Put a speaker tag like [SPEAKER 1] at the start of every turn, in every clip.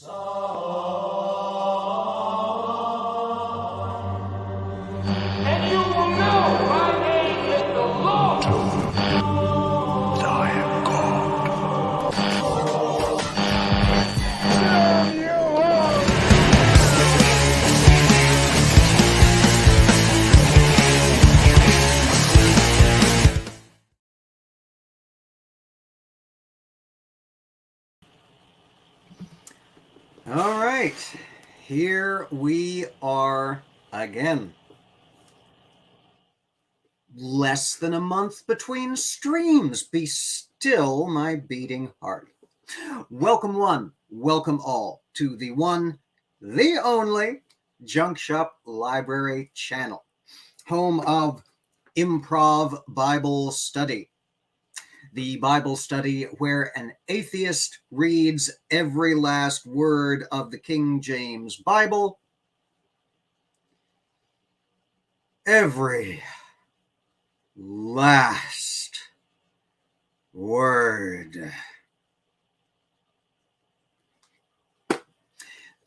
[SPEAKER 1] And you will know my name is the Lord.
[SPEAKER 2] I am God.
[SPEAKER 3] All right, here we are again. Less than a month between streams. Be still, my beating heart. Welcome one, welcome all to the one, the only Junk Shop Library channel, home of Improv Bible Study. The Bible study where an atheist reads every last word of the King James Bible, every last word.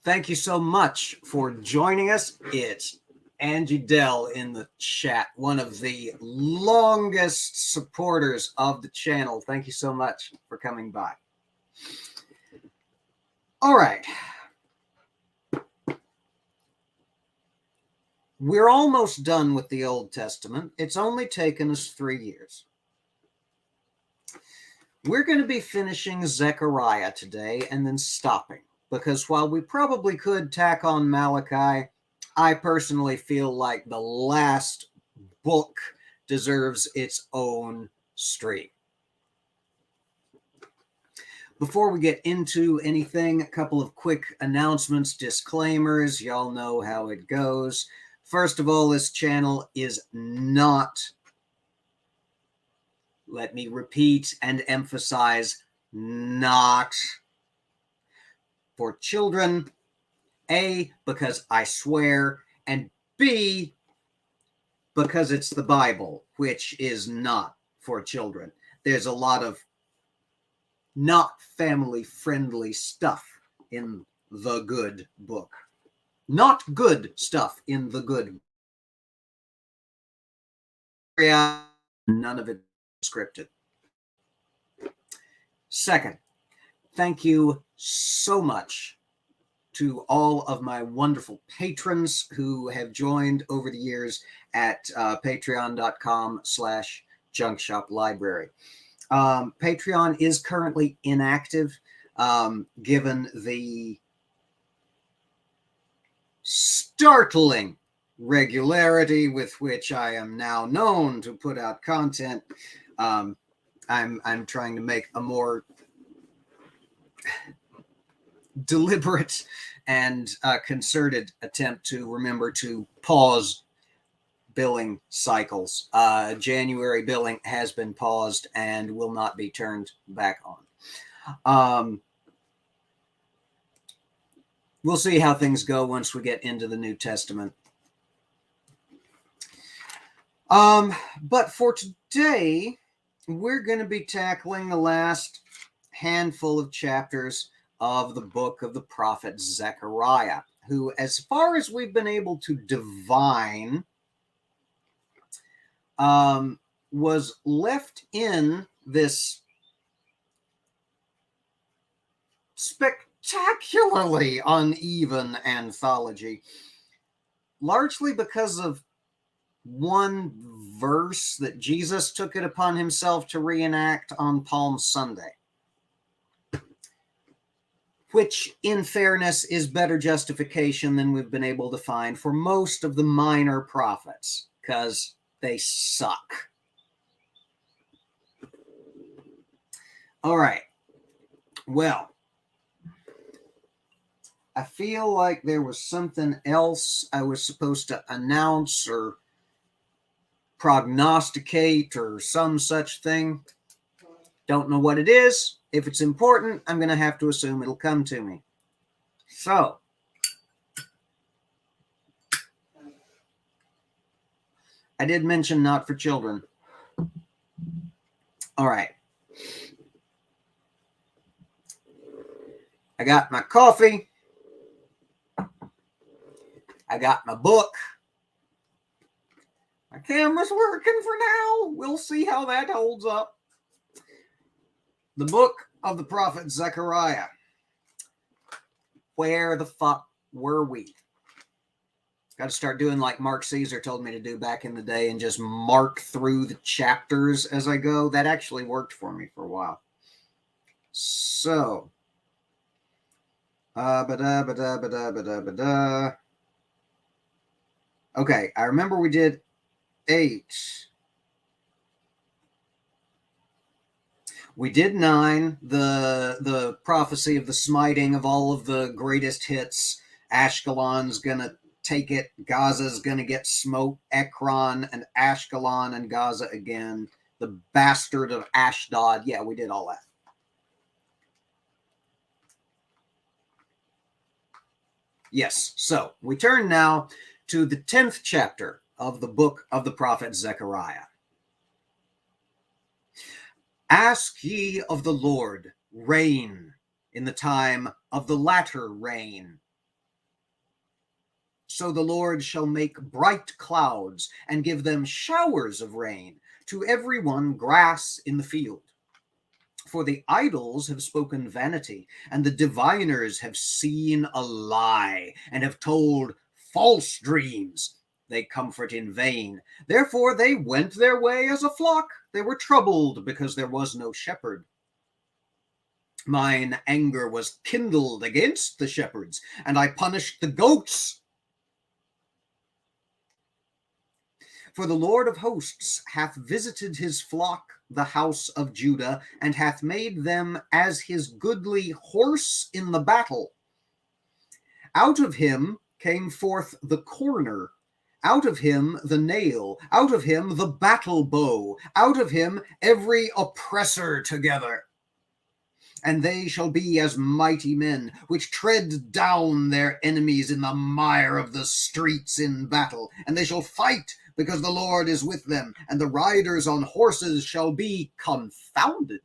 [SPEAKER 3] Thank you so much for joining us. It's Angie Dell in the chat, one of the longest supporters of the channel. Thank you so much for coming by. All right. We're almost done with the Old Testament. It's only taken us 3 years. We're going to be finishing Zechariah today and then stopping, because while we probably could tack on Malachi, I personally feel like the last book deserves its own stream. Before we get into anything, a couple of quick announcements, disclaimers. Y'all know how it goes. First of all, this channel is not, let me repeat and emphasize, not for children. A, because I swear, and B, because it's the Bible, which is not for children. There's a lot of not family-friendly stuff in the good book. Not good stuff in the good. None of it scripted. Second, thank you so much to all of my wonderful patrons who have joined over the years at patreon.com/JunkshopLibrary. Patreon is currently inactive, given the startling regularity with which I am now known to put out content. I'm trying to make a more deliberate and concerted attempt to remember to pause billing cycles. January billing has been paused and will not be turned back on. We'll see how things go once we get into the New Testament. But for today, we're going to be tackling the last handful of chapters of the book of the prophet Zechariah, who, as far as we've been able to divine, was left in this spectacularly uneven anthology, largely because of one verse that Jesus took it upon himself to reenact on Palm Sunday, which, in fairness, is better justification than we've been able to find for most of the minor prophets, because they suck. All right. Well, I feel like there was something else I was supposed to announce or prognosticate or some such thing. Don't know what it is. If it's important, I'm going to have to assume it'll come to me. So, I did mention not for children. All right. I got my coffee. I got my book. My camera's working for now. We'll see how that holds up. The book of the prophet Zechariah. Where the fuck were we? Got to start doing like Mark Caesar told me to do back in the day and just mark through the chapters as I go. That actually worked for me for a while. So, okay, I remember we did 8. We did 9, the prophecy of the smiting of all of the greatest hits. Ashkelon's gonna take it. Gaza's gonna get smote. Ekron and Ashkelon and Gaza again. The bastard of Ashdod. Yeah, we did all that. Yes, so we turn now to the 10th chapter of the book of the prophet Zechariah. Ask ye of the Lord rain in the time of the latter rain. So the Lord shall make bright clouds and give them showers of rain, to every one grass in the field. For the idols have spoken vanity, and the diviners have seen a lie, and have told false dreams. They comfort in vain. Therefore they went their way as a flock. They were troubled because there was no shepherd. Mine anger was kindled against the shepherds, and I punished the goats. For the Lord of hosts hath visited his flock, the house of Judah, and hath made them as his goodly horse in the battle. Out of him came forth the corner, out of him the nail, out of him the battle bow, out of him every oppressor together. And they shall be as mighty men, which tread down their enemies in the mire of the streets in battle. And they shall fight, because the Lord is with them, and the riders on horses shall be confounded.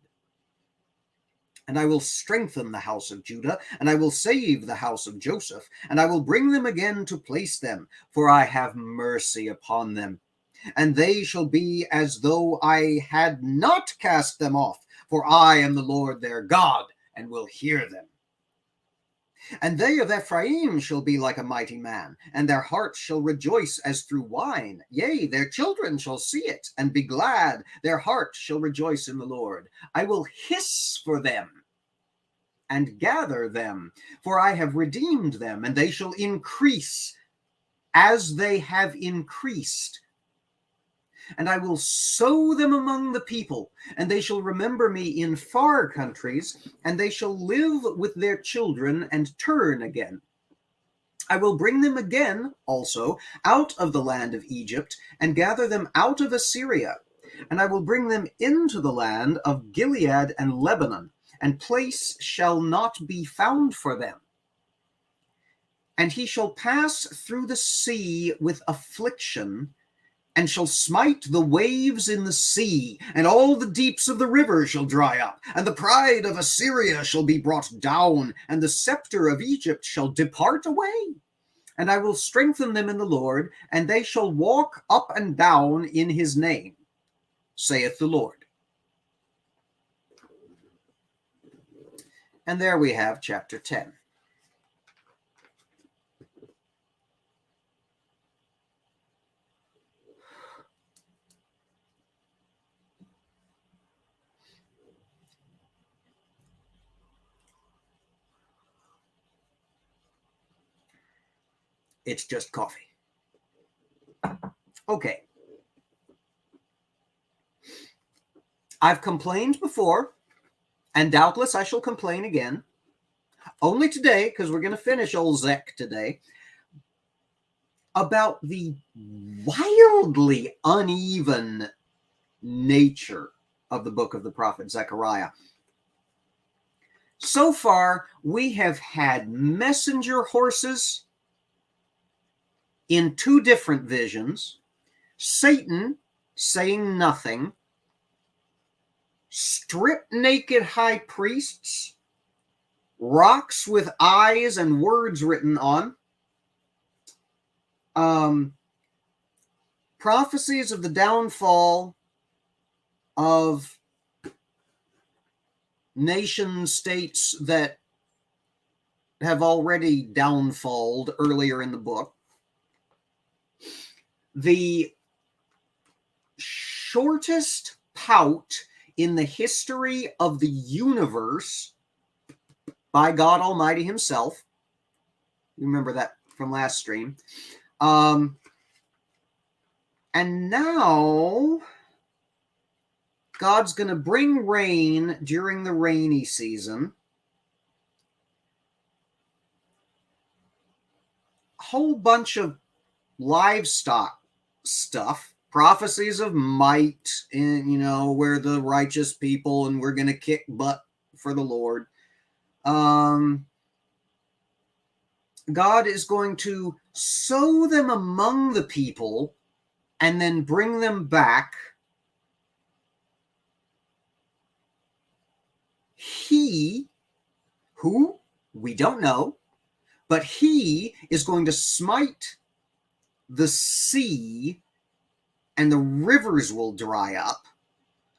[SPEAKER 3] And I will strengthen the house of Judah, and I will save the house of Joseph, and I will bring them again to place them, for I have mercy upon them. And they shall be as though I had not cast them off, for I am the Lord their God, and will hear them. And they of Ephraim shall be like a mighty man, and their hearts shall rejoice as through wine. Yea, their children shall see it, and be glad. Their heart shall rejoice in the Lord. I will hiss for them, and gather them, for I have redeemed them, and they shall increase as they have increased. And I will sow them among the people, and they shall remember me in far countries, and they shall live with their children and turn again. I will bring them again also out of the land of Egypt, and gather them out of Assyria, and I will bring them into the land of Gilead and Lebanon, and place shall not be found for them. And he shall pass through the sea with affliction, and shall smite the waves in the sea, and all the deeps of the river shall dry up, and the pride of Assyria shall be brought down, and the scepter of Egypt shall depart away. And I will strengthen them in the Lord, and they shall walk up and down in his name, saith the Lord. And there we have chapter 10. It's just coffee. Okay. I've complained before, and doubtless I shall complain again. Only today, because we're going to finish old Zech today, about the wildly uneven nature of the book of the prophet Zechariah. So far, we have had messenger horses in 2 different visions, Satan saying nothing, strip naked high priests, rocks with eyes and words written on, prophecies of the downfall of nation states that have already downfalled earlier in the book. The shortest pout in the history of the universe by God Almighty himself. You remember that from last stream. And now God's going to bring rain during the rainy season. A whole bunch of livestock stuff, prophecies of might, and we're the righteous people and we're going to kick butt for the Lord. God is going to sow them among the people and then bring them back. He, who we don't know, but he is going to smite the sea and the rivers will dry up.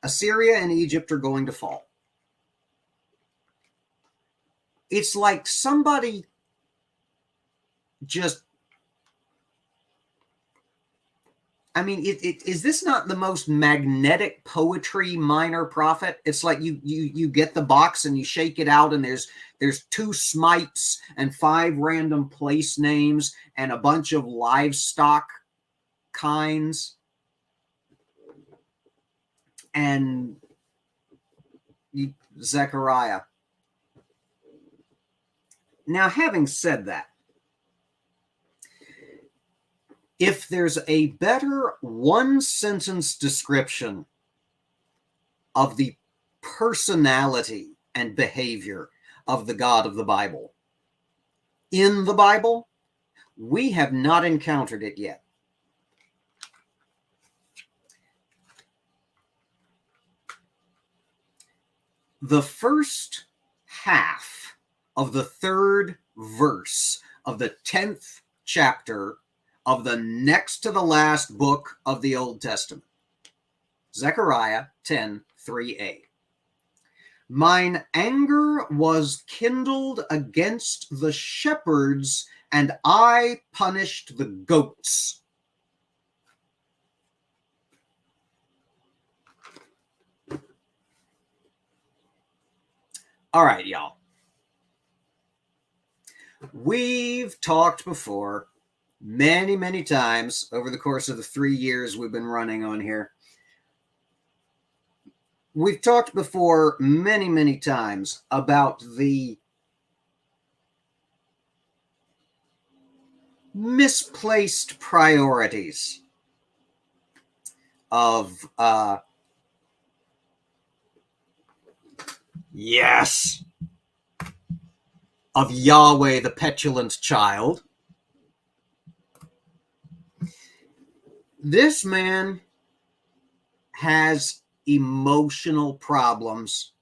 [SPEAKER 3] Assyria and Egypt are going to fall. It's like somebody just, is this not the most magnetic poetry minor prophet? It's like you get the box and you shake it out and there's 2 smites and 5 random place names and a bunch of livestock kinds. And Zechariah. Now, having said that, if there's a better one-sentence description of the personality and behavior of the God of the Bible in the Bible, we have not encountered it yet. The first half of the 3rd verse of the 10th chapter of the next to the last book of the Old Testament. Zechariah 10:3a. Mine anger was kindled against the shepherds, and I punished the goats. All right, y'all. We've talked before many, many times over the course of the 3 years we've been running on here. We've talked before many, many times about the misplaced priorities of of Yahweh, the petulant child. This man has emotional problems.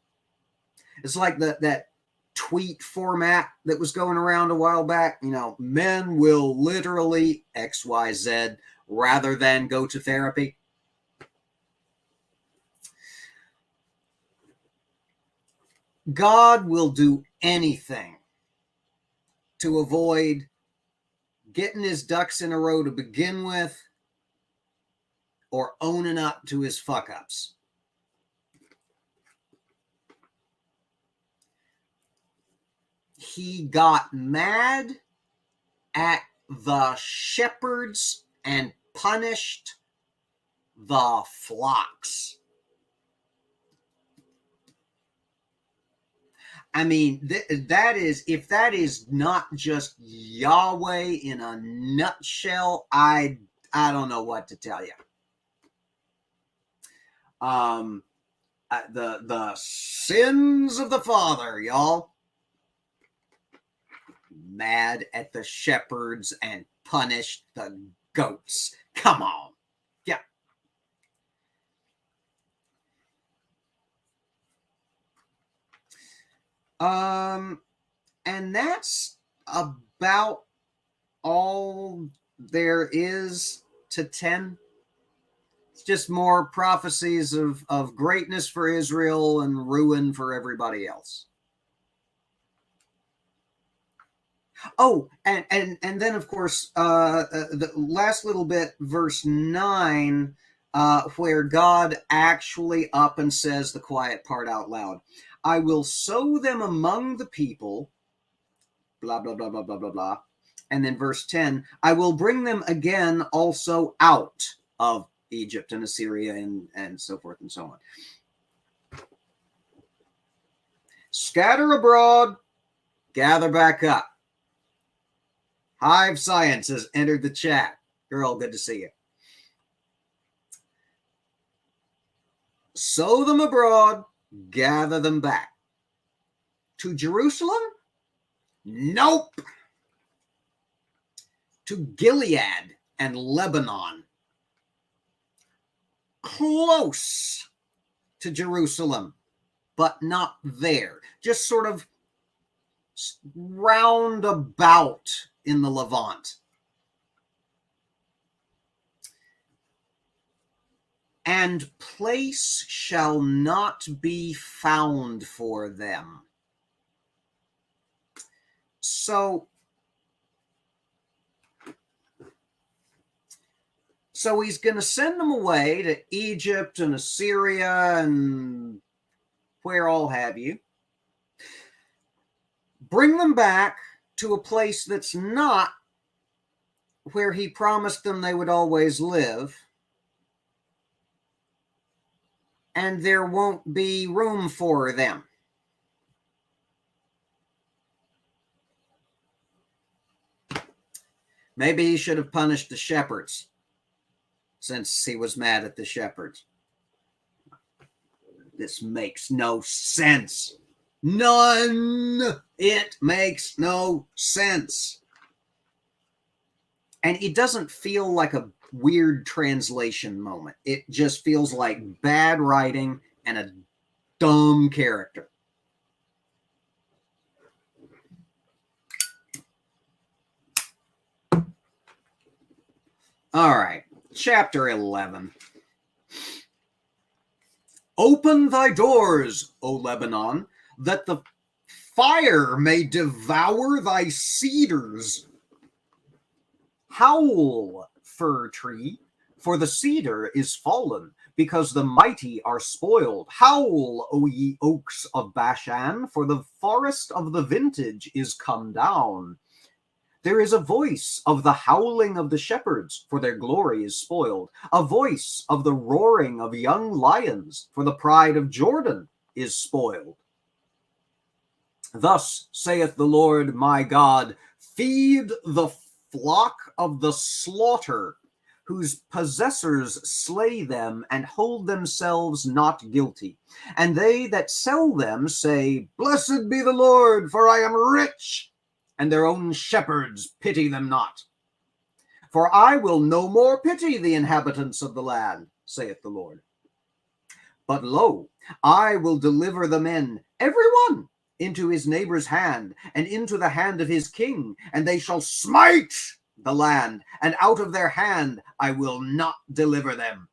[SPEAKER 3] It's like that tweet format that was going around a while back. Men will literally XYZ rather than go to therapy. God will do anything to avoid getting his ducks in a row to begin with or owning up to his fuck-ups. He got mad at the shepherds and punished the flocks. That is, if that is not just Yahweh in a nutshell, I don't know what to tell you. The sins of the father, y'all. Mad at the shepherds and punished the goats. Come on. Yeah. And that's about all there is to 10. It's just more prophecies of greatness for Israel and ruin for everybody else. Oh, and then, of course, the last little bit, verse 9, where God actually up and says the quiet part out loud. I will sow them among the people, blah, blah, blah, blah, blah, blah, blah. And then verse 10, I will bring them again also out of Egypt and Assyria and so forth and so on. Scatter abroad, gather back up. Hive Science has entered the chat. Girl, good to see you. Sow them abroad, gather them back. To Jerusalem? Nope. To Gilead and Lebanon. Close to Jerusalem, but not there. Just sort of roundabout in the Levant. And place shall not be found for them. So he's going to send them away to Egypt and Assyria and where all have you. Bring them back to a place that's not where he promised them they would always live. And there won't be room for them. Maybe he should have punished the shepherds, since he was mad at the shepherds. This makes no sense. None. It makes no sense. And it doesn't feel like a weird translation moment. It just feels like bad writing and a dumb character. All right, chapter 11. Open thy doors, O Lebanon, that the fire may devour thy cedars. Howl, fir tree, for the cedar is fallen, because the mighty are spoiled. Howl, O ye oaks of Bashan, for the forest of the vintage is come down. There is a voice of the howling of the shepherds, for their glory is spoiled. A voice of the roaring of young lions, for the pride of Jordan is spoiled. Thus saith the Lord my God, feed the flock of the slaughter, whose possessors slay them and hold themselves not guilty. And they that sell them say, Blessed be the Lord, for I am rich. And their own shepherds pity them not. For I will no more pity the inhabitants of the land, saith the Lord. But lo, I will deliver the men, every one, into his neighbor's hand, and into the hand of his king, and they shall smite the land, and out of their hand I will not deliver them.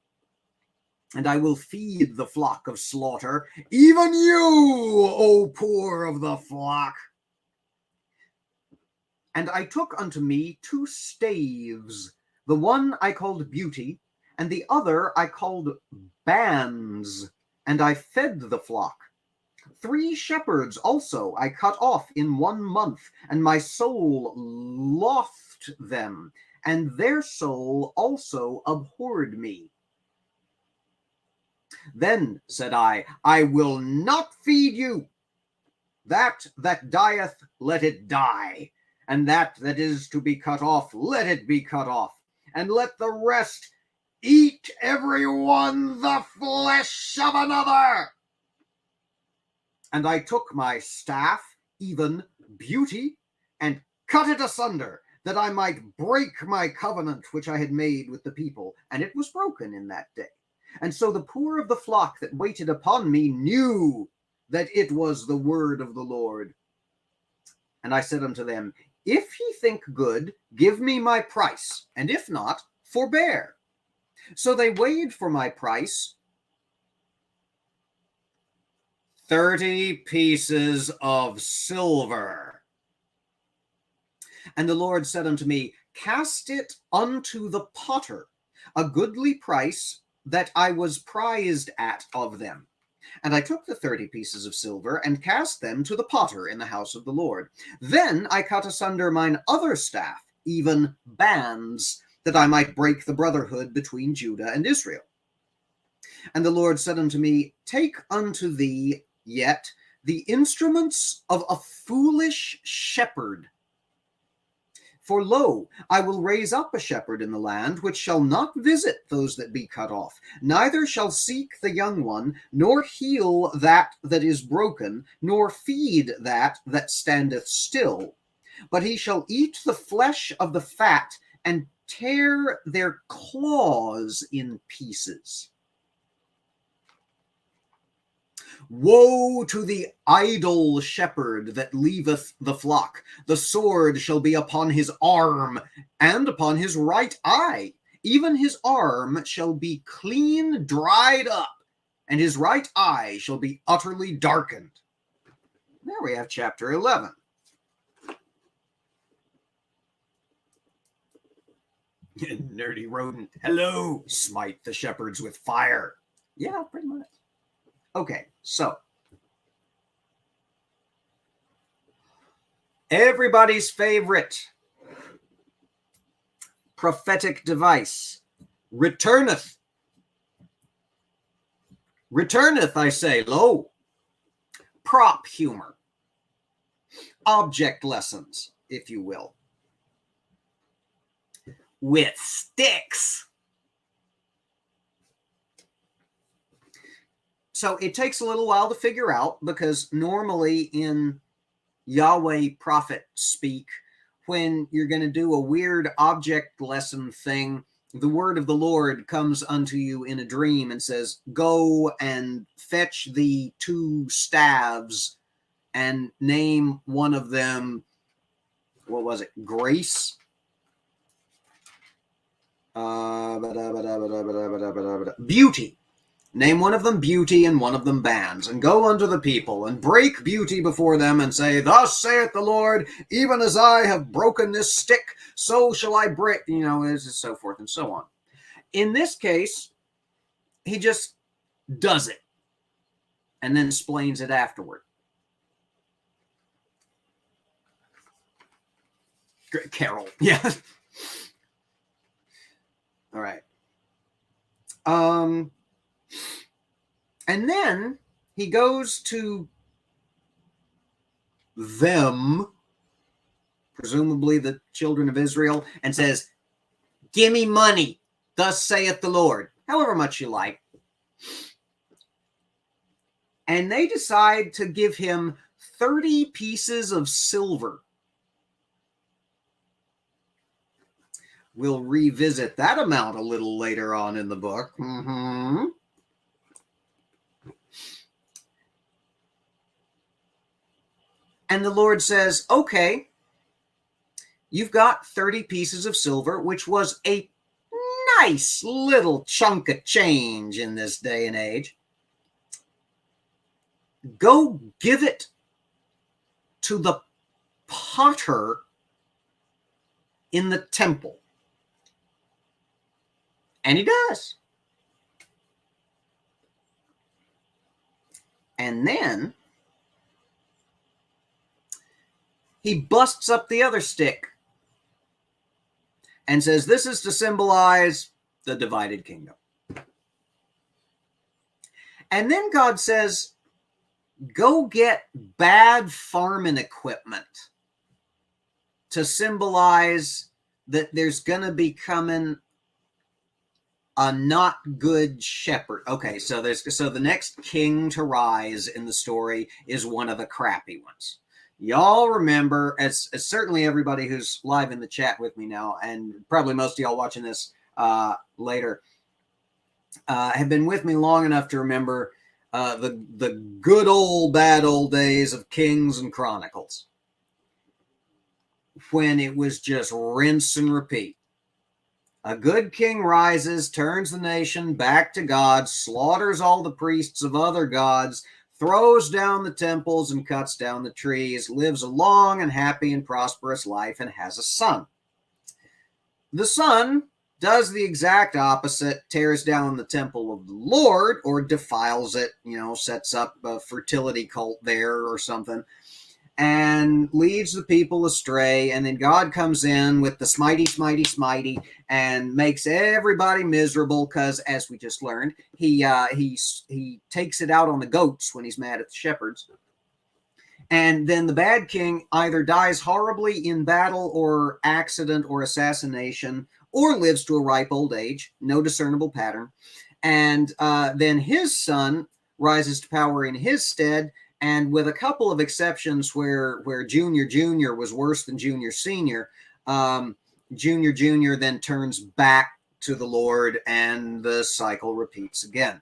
[SPEAKER 3] And I will feed the flock of slaughter, even you, O poor of the flock. And I took unto me 2 staves, the one I called Beauty, and the other I called Bands, and I fed the flock. 3 shepherds also I cut off in 1 month, and my soul loft them, and their soul also abhorred me. Then said I will not feed you. That dieth, let it die. And that is to be cut off, let it be cut off. And let the rest eat every one the flesh of another. And I took my staff, even Beauty, and cut it asunder, that I might break my covenant which I had made with the people. And it was broken in that day. And so the poor of the flock that waited upon me knew that it was the word of the Lord. And I said unto them, If ye think good, give me my price, and if not, forbear. So they weighed for my price 30 pieces of silver. And the Lord said unto me, Cast it unto the potter, a goodly price that I was prized at of them. And I took the 30 pieces of silver and cast them to the potter in the house of the Lord. Then I cut asunder mine other staff, even bands, that I might break the brotherhood between Judah and Israel. And the Lord said unto me, Take unto thee yet the instruments of a foolish shepherd. For lo, I will raise up a shepherd in the land, which shall not visit those that be cut off, neither shall seek the young one, nor heal that that is broken, nor feed that that standeth still. But he shall eat the flesh of the fat, and tear their claws in pieces. Woe to the idle shepherd that leaveth the flock. The sword shall be upon his arm, and upon his right eye. Even his arm shall be clean dried up, and his right eye shall be utterly darkened. There we have chapter 11. Nerdy rodent. Hello, smite the shepherds with fire. Yeah, pretty much. Okay, so everybody's favorite prophetic device, returneth. Returneth, I say, lo. Prop humor. Object lessons, if you will. With sticks. So it takes a little while to figure out, because normally in Yahweh prophet speak, when you're going to do a weird object lesson thing, the word of the Lord comes unto you in a dream and says, Go and fetch the 2 staves and name one of them, what was it, Grace? Beauty. Name one of them beauty and one of them bands, and go unto the people, and break beauty before them, and say, Thus saith the Lord, even as I have broken this stick, so shall I break, so forth and so on. In this case, he just does it, and then explains it afterward. Carol, yeah. All right. And then he goes to them, presumably the children of Israel, and says, Give me money, thus saith the Lord, however much you like. And they decide to give him 30 pieces of silver. We'll revisit that amount a little later on in the book. Mm-hmm. And the Lord says, okay, you've got 30 pieces of silver, which was a nice little chunk of change in this day and age. Go give it to the potter in the temple. And he does. And then he busts up the other stick and says, this is to symbolize the divided kingdom. And then God says, go get bad farming equipment to symbolize that there's going to be coming a not good shepherd. Okay, so the next king to rise in the story is one of the crappy ones. Y'all remember, as certainly everybody who's live in the chat with me now, and probably most of y'all watching this later, have been with me long enough to remember the good old bad old days of Kings and Chronicles. when it was just rinse and repeat. A good king rises, turns the nation back to God, slaughters all the priests of other gods, throws down the temples and cuts down the trees, lives a long and happy and prosperous life, and has a son. The son does the exact opposite, tears down the temple of the Lord, or defiles it, sets up a fertility cult there or something, and leads the people astray. And then God comes in with the smitey, smitey, smitey, and makes everybody miserable because, as we just learned, he takes it out on the goats when he's mad at the shepherds. And then the bad king either dies horribly in battle or accident or assassination, or lives to a ripe old age, no discernible pattern. And then his son rises to power in his stead, and with a couple of exceptions where Junior was worse than Junior Senior, Junior then turns back to the Lord, and the cycle repeats again.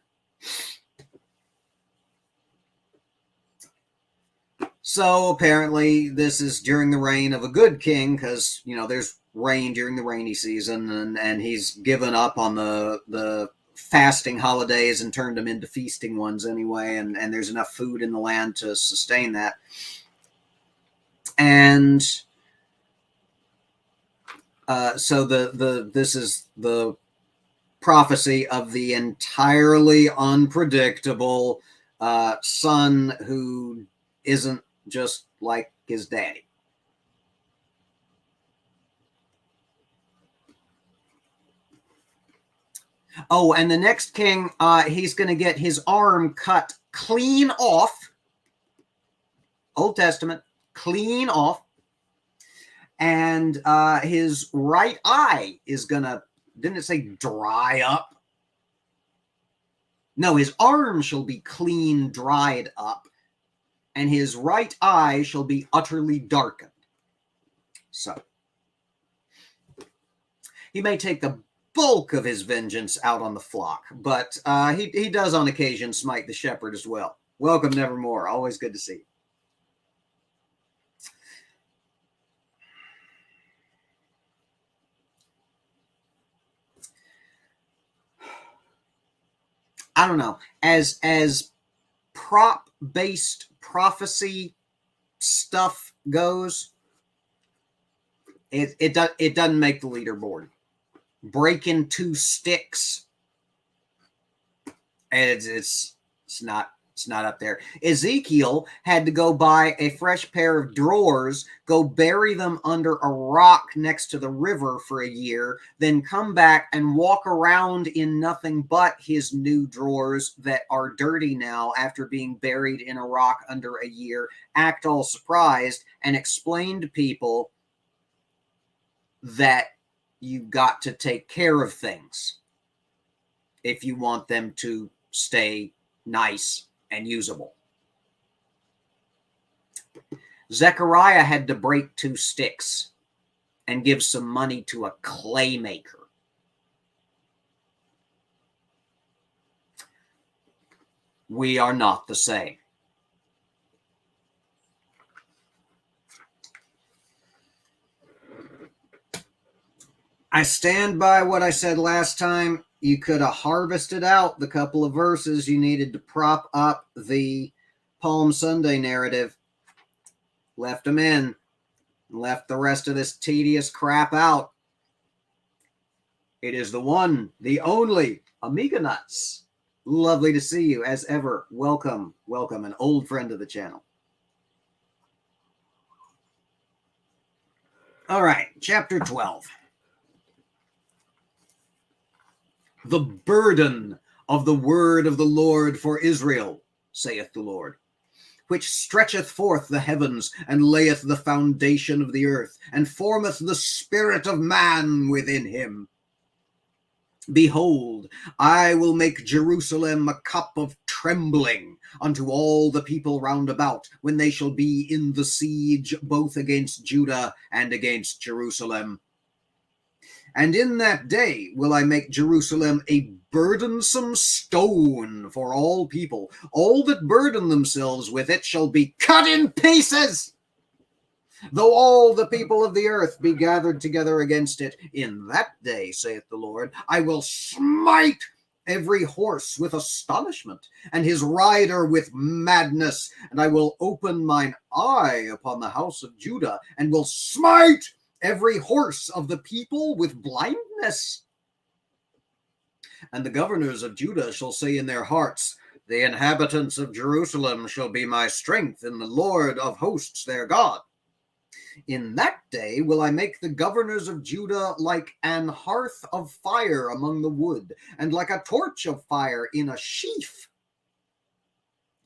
[SPEAKER 3] So apparently this is during the reign of a good king, because, there's rain during the rainy season, and he's given up on the fasting holidays and turned them into feasting ones anyway, and there's enough food in the land to sustain that. And so this is the prophecy of the entirely unpredictable son who isn't just like his daddy. Oh, and the next king, he's going to get his arm cut clean off. Old Testament, clean off. And his right eye is going to, didn't it say dry up? No, his arm shall be clean dried up, and his right eye shall be utterly darkened. So, he may take the bulk of his vengeance out on the flock, but he does on occasion smite the shepherd as well. Welcome, Nevermore. Always good to see you. I don't know. As prop-based prophecy stuff goes, it doesn't make the leaderboard. Breaking 2 sticks, and it's not up there. Ezekiel had to go buy a fresh pair of drawers, go bury them under a rock next to the river for a year, then come back and walk around in nothing but his new drawers that are dirty now after being buried in a rock under a year, act all surprised, and explain to people that you've got to take care of things if you want them to stay nice and usable. Zechariah had to break 2 sticks and give some money to a clay maker. We are not the same. I stand by what I said last time. You could have harvested out the couple of verses you needed to prop up the Palm Sunday narrative. Left them in. Left the rest of this tedious crap out. It is the one, the only, Amiga Nuts. Lovely to see you as ever. Welcome, welcome, an old friend of the channel. All right, chapter 12. The burden of the word of the Lord for Israel, saith the Lord, which stretcheth forth the heavens, and layeth the foundation of the earth, and formeth the spirit of man within him. Behold, I will make Jerusalem a cup of trembling unto all the people round about, when they shall be in the siege both against Judah and against Jerusalem. And in that day will I make Jerusalem a burdensome stone for all people. All that burden themselves with it shall be cut in pieces. though all the people of the earth be gathered together against it. In that day, saith the Lord, I will smite every horse with astonishment, and his rider with madness, and I will open mine eye upon the house of Judah, and will smite every horse of the people with blindness. And the governors of Judah shall say in their hearts, the inhabitants of Jerusalem shall be my strength, and the Lord of hosts their God. In that day will I make the governors of Judah like an hearth of fire among the wood, and like a torch of fire in a sheaf.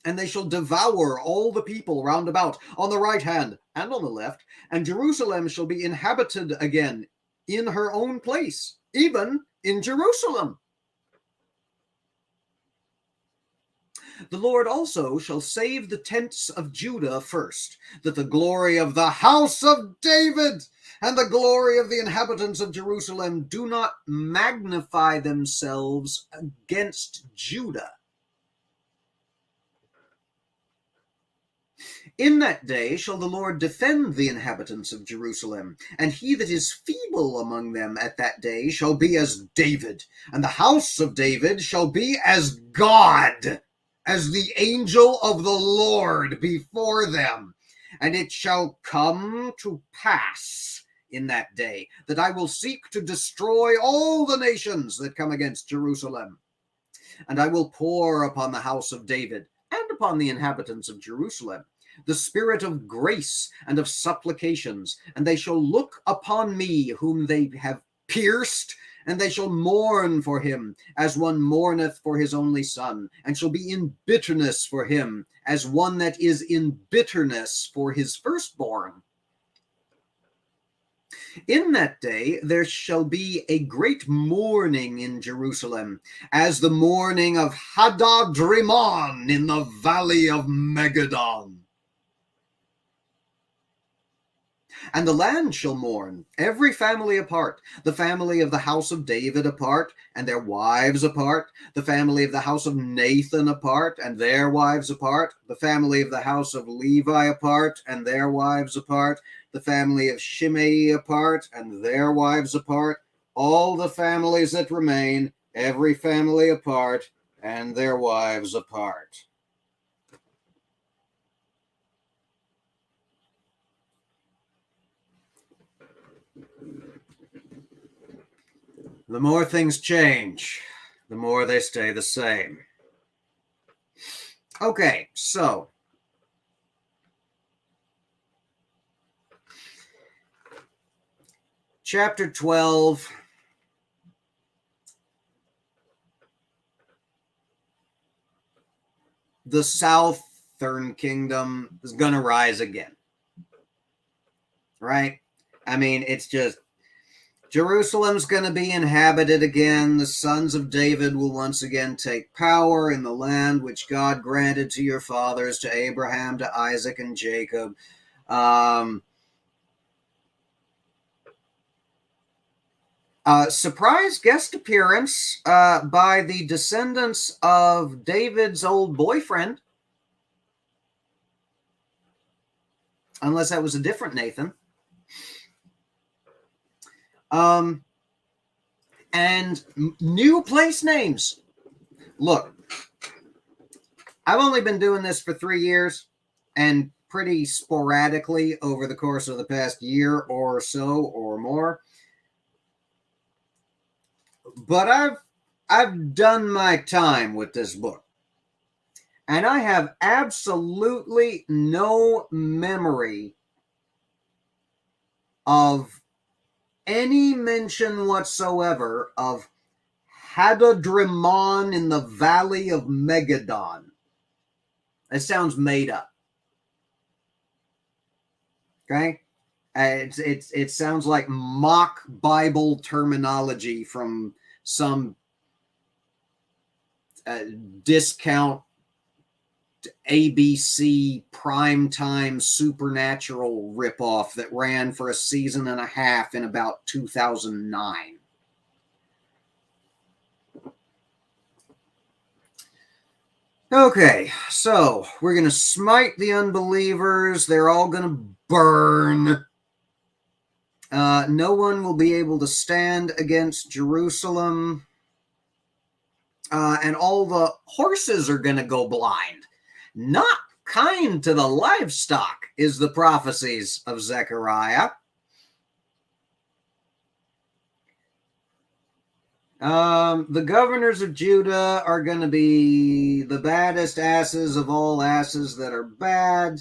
[SPEAKER 3] And they shall devour all the people round about, on the right hand and on the left, and Jerusalem shall be inhabited again in her own place, even in Jerusalem. The Lord also shall save the tents of Judah first, that the glory of the house of David and the glory of the inhabitants of Jerusalem do not magnify themselves against Judah. In that day shall the Lord defend the inhabitants of Jerusalem, and he that is feeble among them at that day shall be as David, and the house of David shall be as God, as the angel of the Lord before them. And it shall come to pass in that day that I will seek to destroy all the nations that come against Jerusalem. And I will pour upon the house of David and upon the inhabitants of Jerusalem the spirit of grace and of supplications, and they shall look upon me whom they have pierced, and they shall mourn for him as one mourneth for his only son, and shall be in bitterness for him as one that is in bitterness for his firstborn. In that day there shall be a great mourning in Jerusalem, as the mourning of Hadad-Rimon in the valley of Megiddon. And the land shall mourn, every family apart, the family of the house of David apart, and their wives apart, the family of the house of Nathan apart, and their wives apart, the family of the house of Levi apart, and their wives apart, the family of Shimei apart, and their wives apart, all the families that remain, every family apart, and their wives apart. The more things change, the more they stay the same. Okay, so chapter 12. The southern kingdom is going to rise again. Right? I mean, it's just Jerusalem's going to be inhabited again. The sons of David will once again take power in the land which God granted to your fathers, to Abraham, to Isaac, and Jacob. Surprise guest appearance by the descendants of David's old boyfriend. Unless that was a different Nathan. And new place names. Look, I've only been doing this for 3 years, and pretty sporadically over the course of the past year or so or more. But I've done my time with this book. And I have absolutely no memory of any mention whatsoever of Hadad-Rimon in the valley of Megiddon. It sounds made up. Okay? It sounds like mock Bible terminology from some discount ABC primetime supernatural ripoff that ran for a season and a half in about 2009. Okay, so we're going to smite the unbelievers. They're all going to burn. No one will be able to stand against Jerusalem. And all the horses are going to go blind. Not kind to the livestock is the prophecies of Zechariah. The governors of Judah are going to be the baddest asses of all asses that are bad.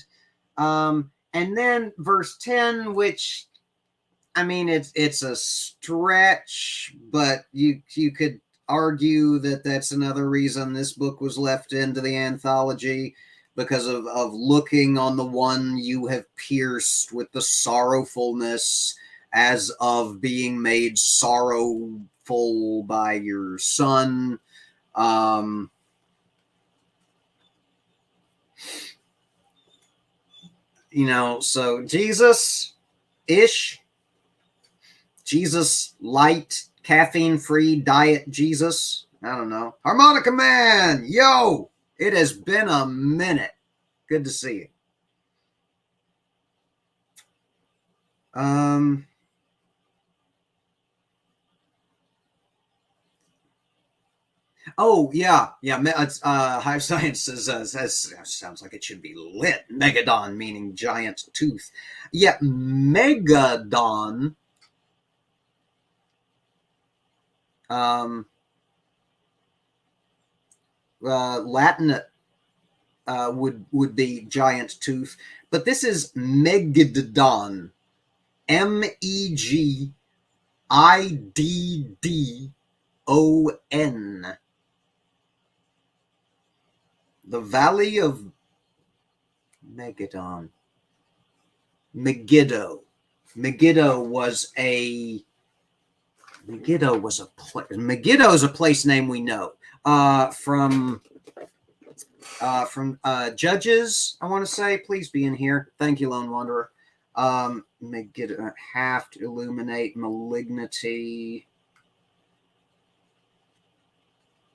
[SPEAKER 3] And then verse 10, which, I mean, it's a stretch, but you could argue that that's another reason this book was left into the anthology, because of looking on the one you have pierced with the sorrowfulness as of being made sorrowful by your son. So Jesus-ish, Jesus light, caffeine-free diet Jesus. I don't know. Harmonica Man, yo, it has been a minute. Good to see you. Oh yeah. Hive Science says sounds like it should be lit. Megadon meaning giant tooth. Yeah, Megadon. Latin would be giant tooth, but this is Megadon. Megiddon. The Valley of Megadon. Megiddo. Megiddo was a place. Megiddo is a place name we know from Judges. I want to say, please be in here. Thank you, Lone Wanderer. Megiddo, have to illuminate malignity,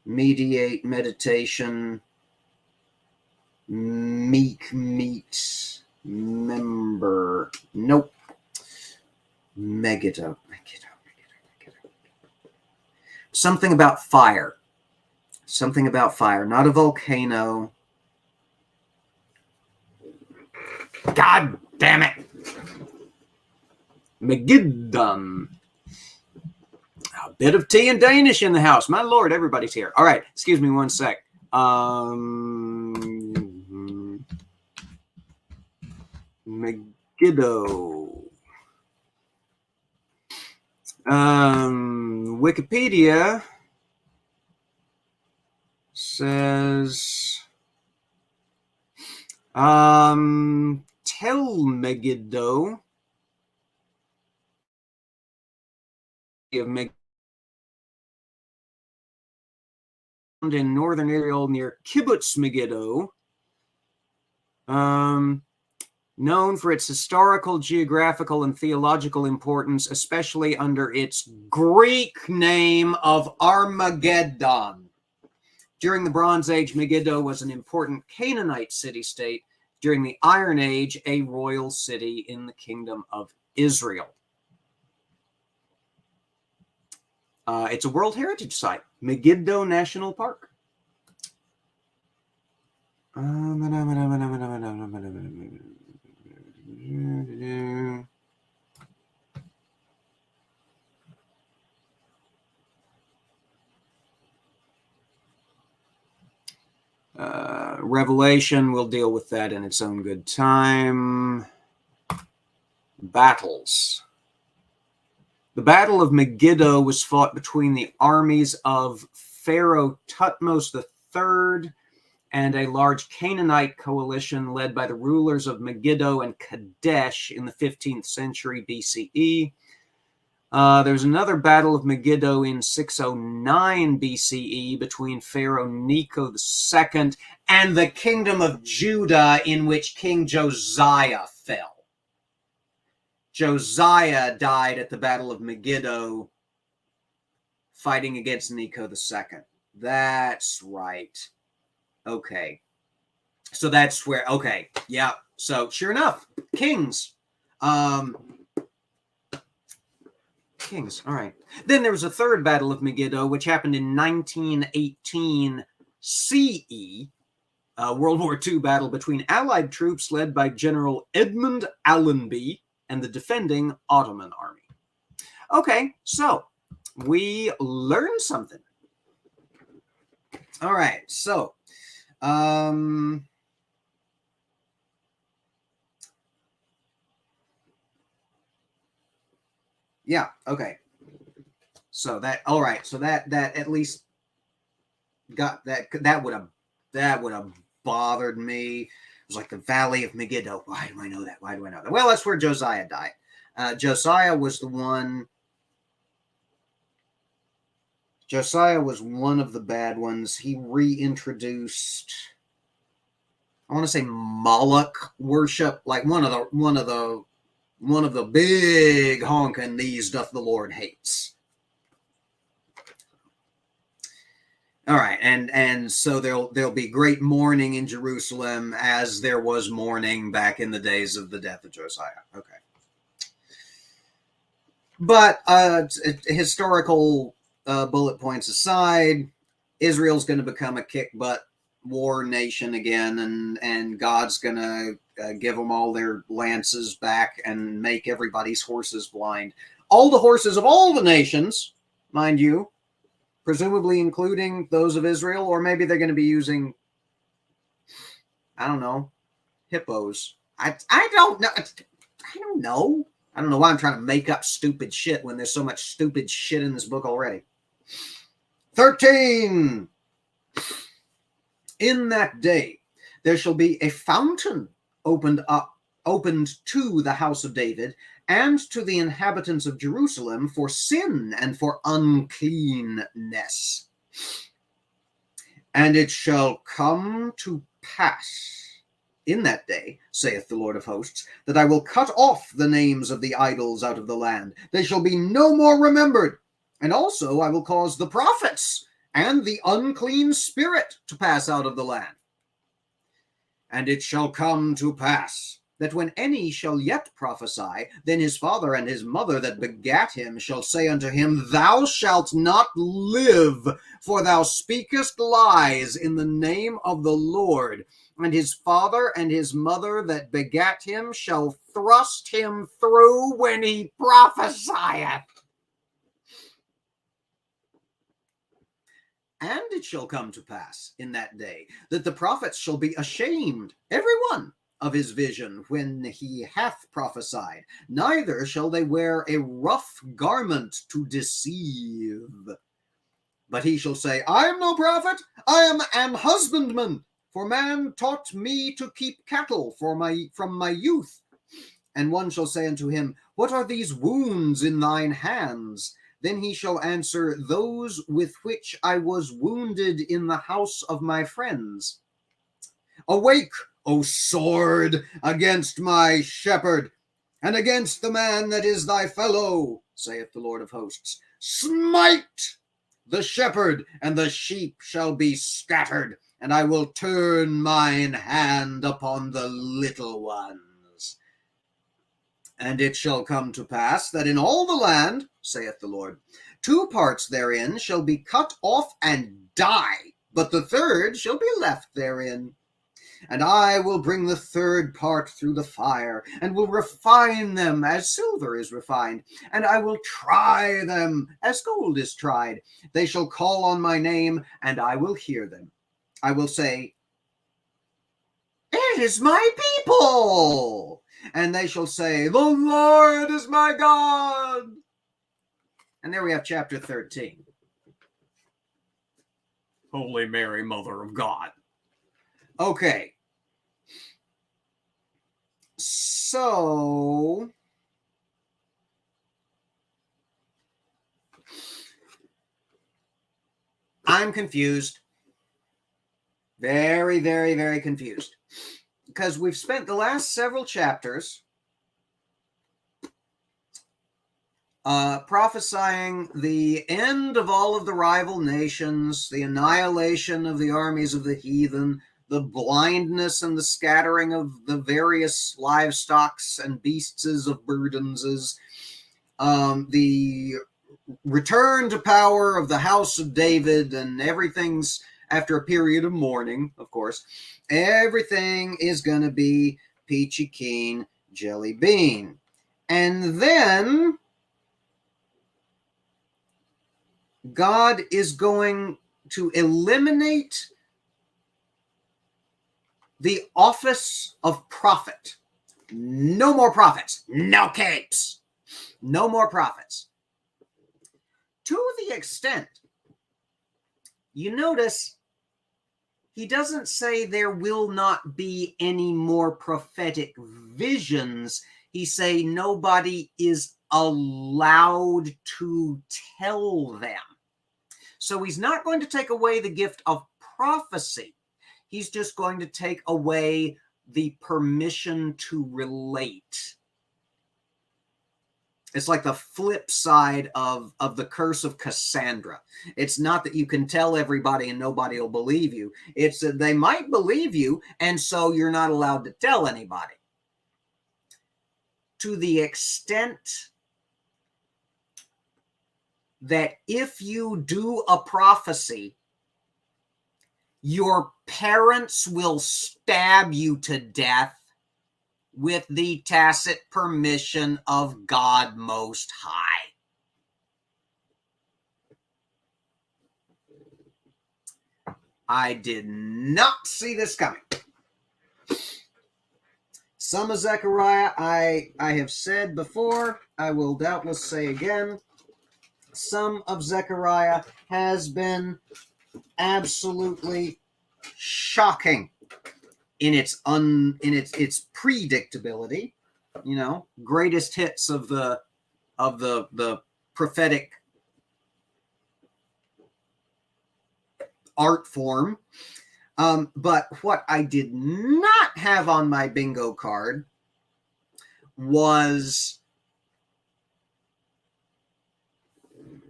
[SPEAKER 3] mediate meditation, meek meat, member. Nope. Megiddo. Something about fire. Something about fire. Not a volcano. God damn it. Megiddon. A bit of tea and Danish in the house. My lord, everybody's here. All right, excuse me one sec. Megiddo. Wikipedia says Tel Megiddo of Megiddo in northern Israel near Kibbutz Megiddo. Known for its historical, geographical, and theological importance, especially under its Greek name of Armageddon. During the Bronze Age, Megiddo was an important Canaanite city-state. During the Iron Age, a royal city in the Kingdom of Israel. It's a World Heritage Site, Megiddo National Park. Revelation, we'll deal with that in its own good time. Battles. The Battle of Megiddo was fought between the armies of Pharaoh Thutmose III and a large Canaanite coalition led by the rulers of Megiddo and Kadesh in the 15th century BCE. There's another Battle of Megiddo in 609 BCE between Pharaoh Necho II and the Kingdom of Judah, in which King Josiah fell. Josiah died at the Battle of Megiddo fighting against Necho II. That's right. Okay. So that's where, okay. Yeah. So sure enough, kings. Kings. All right. Then there was a third Battle of Megiddo, which happened in 1918 CE. World War II battle between Allied troops led by General Edmund Allenby and the defending Ottoman army. Okay, so we learned something. All right, so yeah, okay. So that, all right, so that at least got that would have bothered me. It was like the Valley of Megiddo. Why do I know that? Why do I know that? Well, that's where Josiah died. Josiah was the one. Josiah was one of the bad ones. He reintroduced, I want to say, Moloch worship, like one of the big honking "these doth the Lord hates." All right, and so there'll be great mourning in Jerusalem, as there was mourning back in the days of the death of Josiah. Okay, but historical bullet points aside, Israel's going to become a kick butt war nation again, and God's going to give them all their lances back and make everybody's horses blind. All the horses of all the nations, mind you, presumably including those of Israel, or maybe they're going to be using, I don't know, hippos. I don't know. I don't know. I don't know why I'm trying to make up stupid shit when there's so much stupid shit in this book already. 13. In that day there shall be a fountain opened to the house of David and to the inhabitants of Jerusalem for sin and for uncleanness. And it shall come to pass in that day, saith the Lord of hosts, that I will cut off the names of the idols out of the land. They shall be no more remembered. And also I will cause the prophets and the unclean spirit to pass out of the land. And it shall come to pass that when any shall yet prophesy, then his father and his mother that begat him shall say unto him, Thou shalt not live, for thou speakest lies in the name of the Lord. And his father and his mother that begat him shall thrust him through when he prophesieth. And it shall come to pass in that day that the prophets shall be ashamed, every one, of his vision when he hath prophesied. Neither shall they wear a rough garment to deceive. But he shall say, I am no prophet, I am an husbandman, for man taught me to keep cattle from my youth. And one shall say unto him, What are these wounds in thine hands? Then he shall answer, Those with which I was wounded in the house of my friends. Awake, O sword, against my shepherd, and against the man that is thy fellow, saith the Lord of hosts. Smite the shepherd, and the sheep shall be scattered, and I will turn mine hand upon the little ones. And it shall come to pass that in all the land, saith the Lord, 2 parts therein shall be cut off and die, but the third shall be left therein. And I will bring the third part through the fire, and will refine them as silver is refined, and I will try them as gold is tried. They shall call on my name, and I will hear them. I will say, It is my people. And they shall say, The Lord is my God. And there we have chapter 13. Holy Mary, Mother of God. Okay. So I'm confused. Very, very, very confused. Because we've spent the last several chapters prophesying the end of all of the rival nations, the annihilation of the armies of the heathen, the blindness and the scattering of the various livestocks and beasts of burdenses, the return to power of the house of David, and everything's, after a period of mourning, of course, everything is going to be peachy keen jelly bean. And then God is going to eliminate the office of prophet. No more prophets. No capes. No more prophets. To the extent, you notice, he doesn't say there will not be any more prophetic visions. He say nobody is allowed to tell them. So he's not going to take away the gift of prophecy. He's just going to take away the permission to relate. It's like the flip side of the curse of Cassandra. It's not that you can tell everybody and nobody will believe you. It's that they might believe you, and so you're not allowed to tell anybody. To the extent that if you do a prophecy, your parents will stab you to death with the tacit permission of God Most High. I did not see this coming. Some of Zechariah, I have said before, I will doubtless say again, some of Zechariah has been absolutely shocking in its predictability. You know, greatest hits of the prophetic art form. But what I did not have on my bingo card was,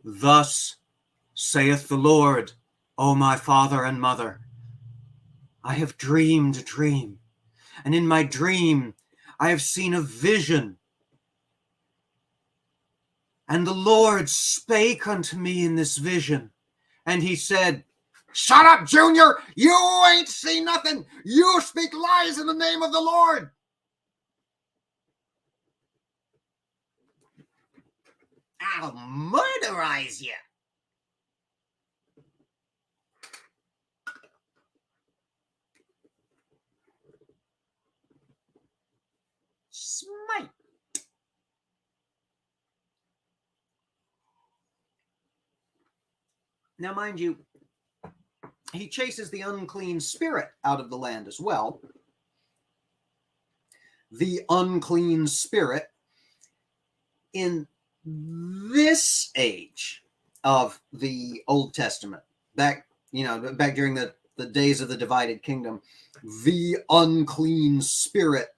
[SPEAKER 3] "Thus saith the Lord, O my father and mother, I have dreamed a dream, and in my dream I have seen a vision. And the Lord spake unto me in this vision, and he said, Shut up, Junior! You ain't seen nothing! You speak lies in the name of the Lord! I'll murderize you!" Smite. Now, mind you, he chases the unclean spirit out of the land as well. The unclean spirit in this age of the Old Testament, back during the days of the divided kingdom, the unclean spirit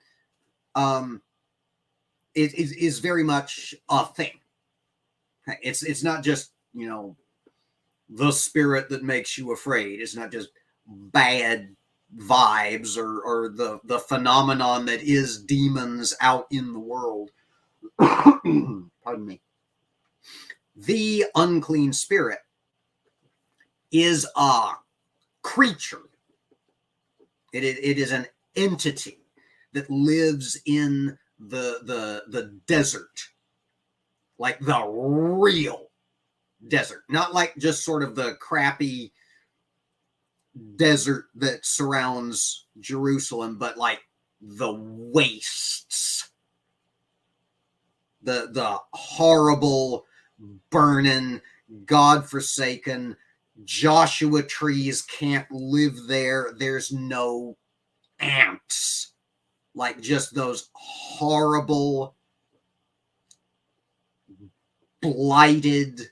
[SPEAKER 3] is very much a thing. It's not just, the spirit that makes you afraid. It's not just bad vibes or the phenomenon that is demons out in the world. Pardon me. The unclean spirit is a creature. It is an entity that lives in the desert, like the real desert, not like just sort of the crappy desert that surrounds Jerusalem, but like the wastes, the horrible, burning, godforsaken, Joshua trees can't live there. There's no ants, like just those horrible, blighted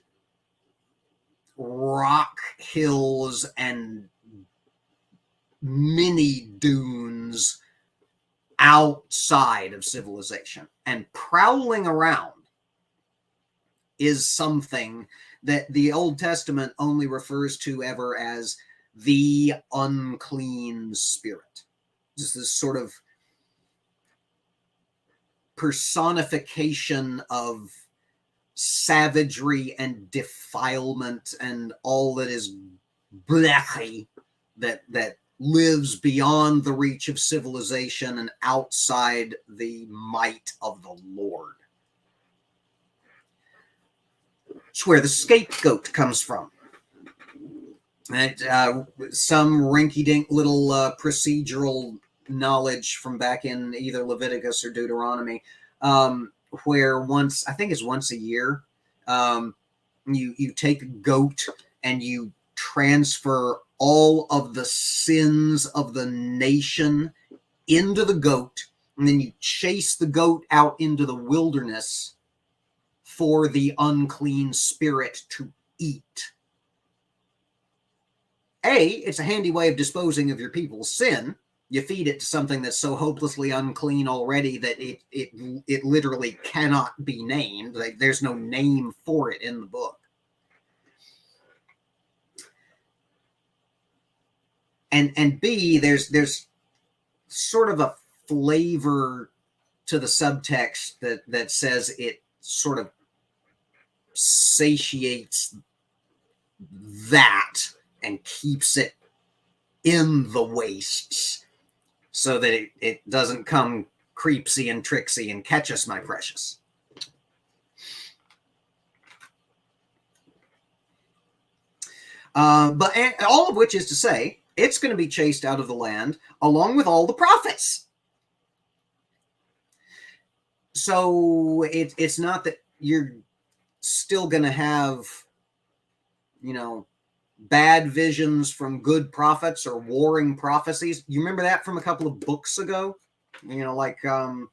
[SPEAKER 3] rock hills and mini dunes outside of civilization. And prowling around is something that the Old Testament only refers to ever as the unclean spirit. Just this sort of personification of savagery and defilement and all that is blechi, that lives beyond the reach of civilization and outside the might of the Lord. It's where the scapegoat comes from. And, some rinky-dink little procedural knowledge from back in either Leviticus or Deuteronomy, where I think it's once a year, you take a goat and you transfer all of the sins of the nation into the goat, and then you chase the goat out into the wilderness for the unclean spirit to eat. It's a handy way of disposing of your people's sin. You feed it to something that's so hopelessly unclean already that it literally cannot be named. There's no name for it in the book. And B, there's sort of a flavor to the subtext that says it sort of satiates that and keeps it in the wastes so that it doesn't come creepsy and tricksy and catch us, my precious. But all of which is to say, it's going to be chased out of the land along with all the prophets. So it's not that you're still going to have, bad visions from good prophets or warring prophecies. You remember that from a couple of books ago? Like, I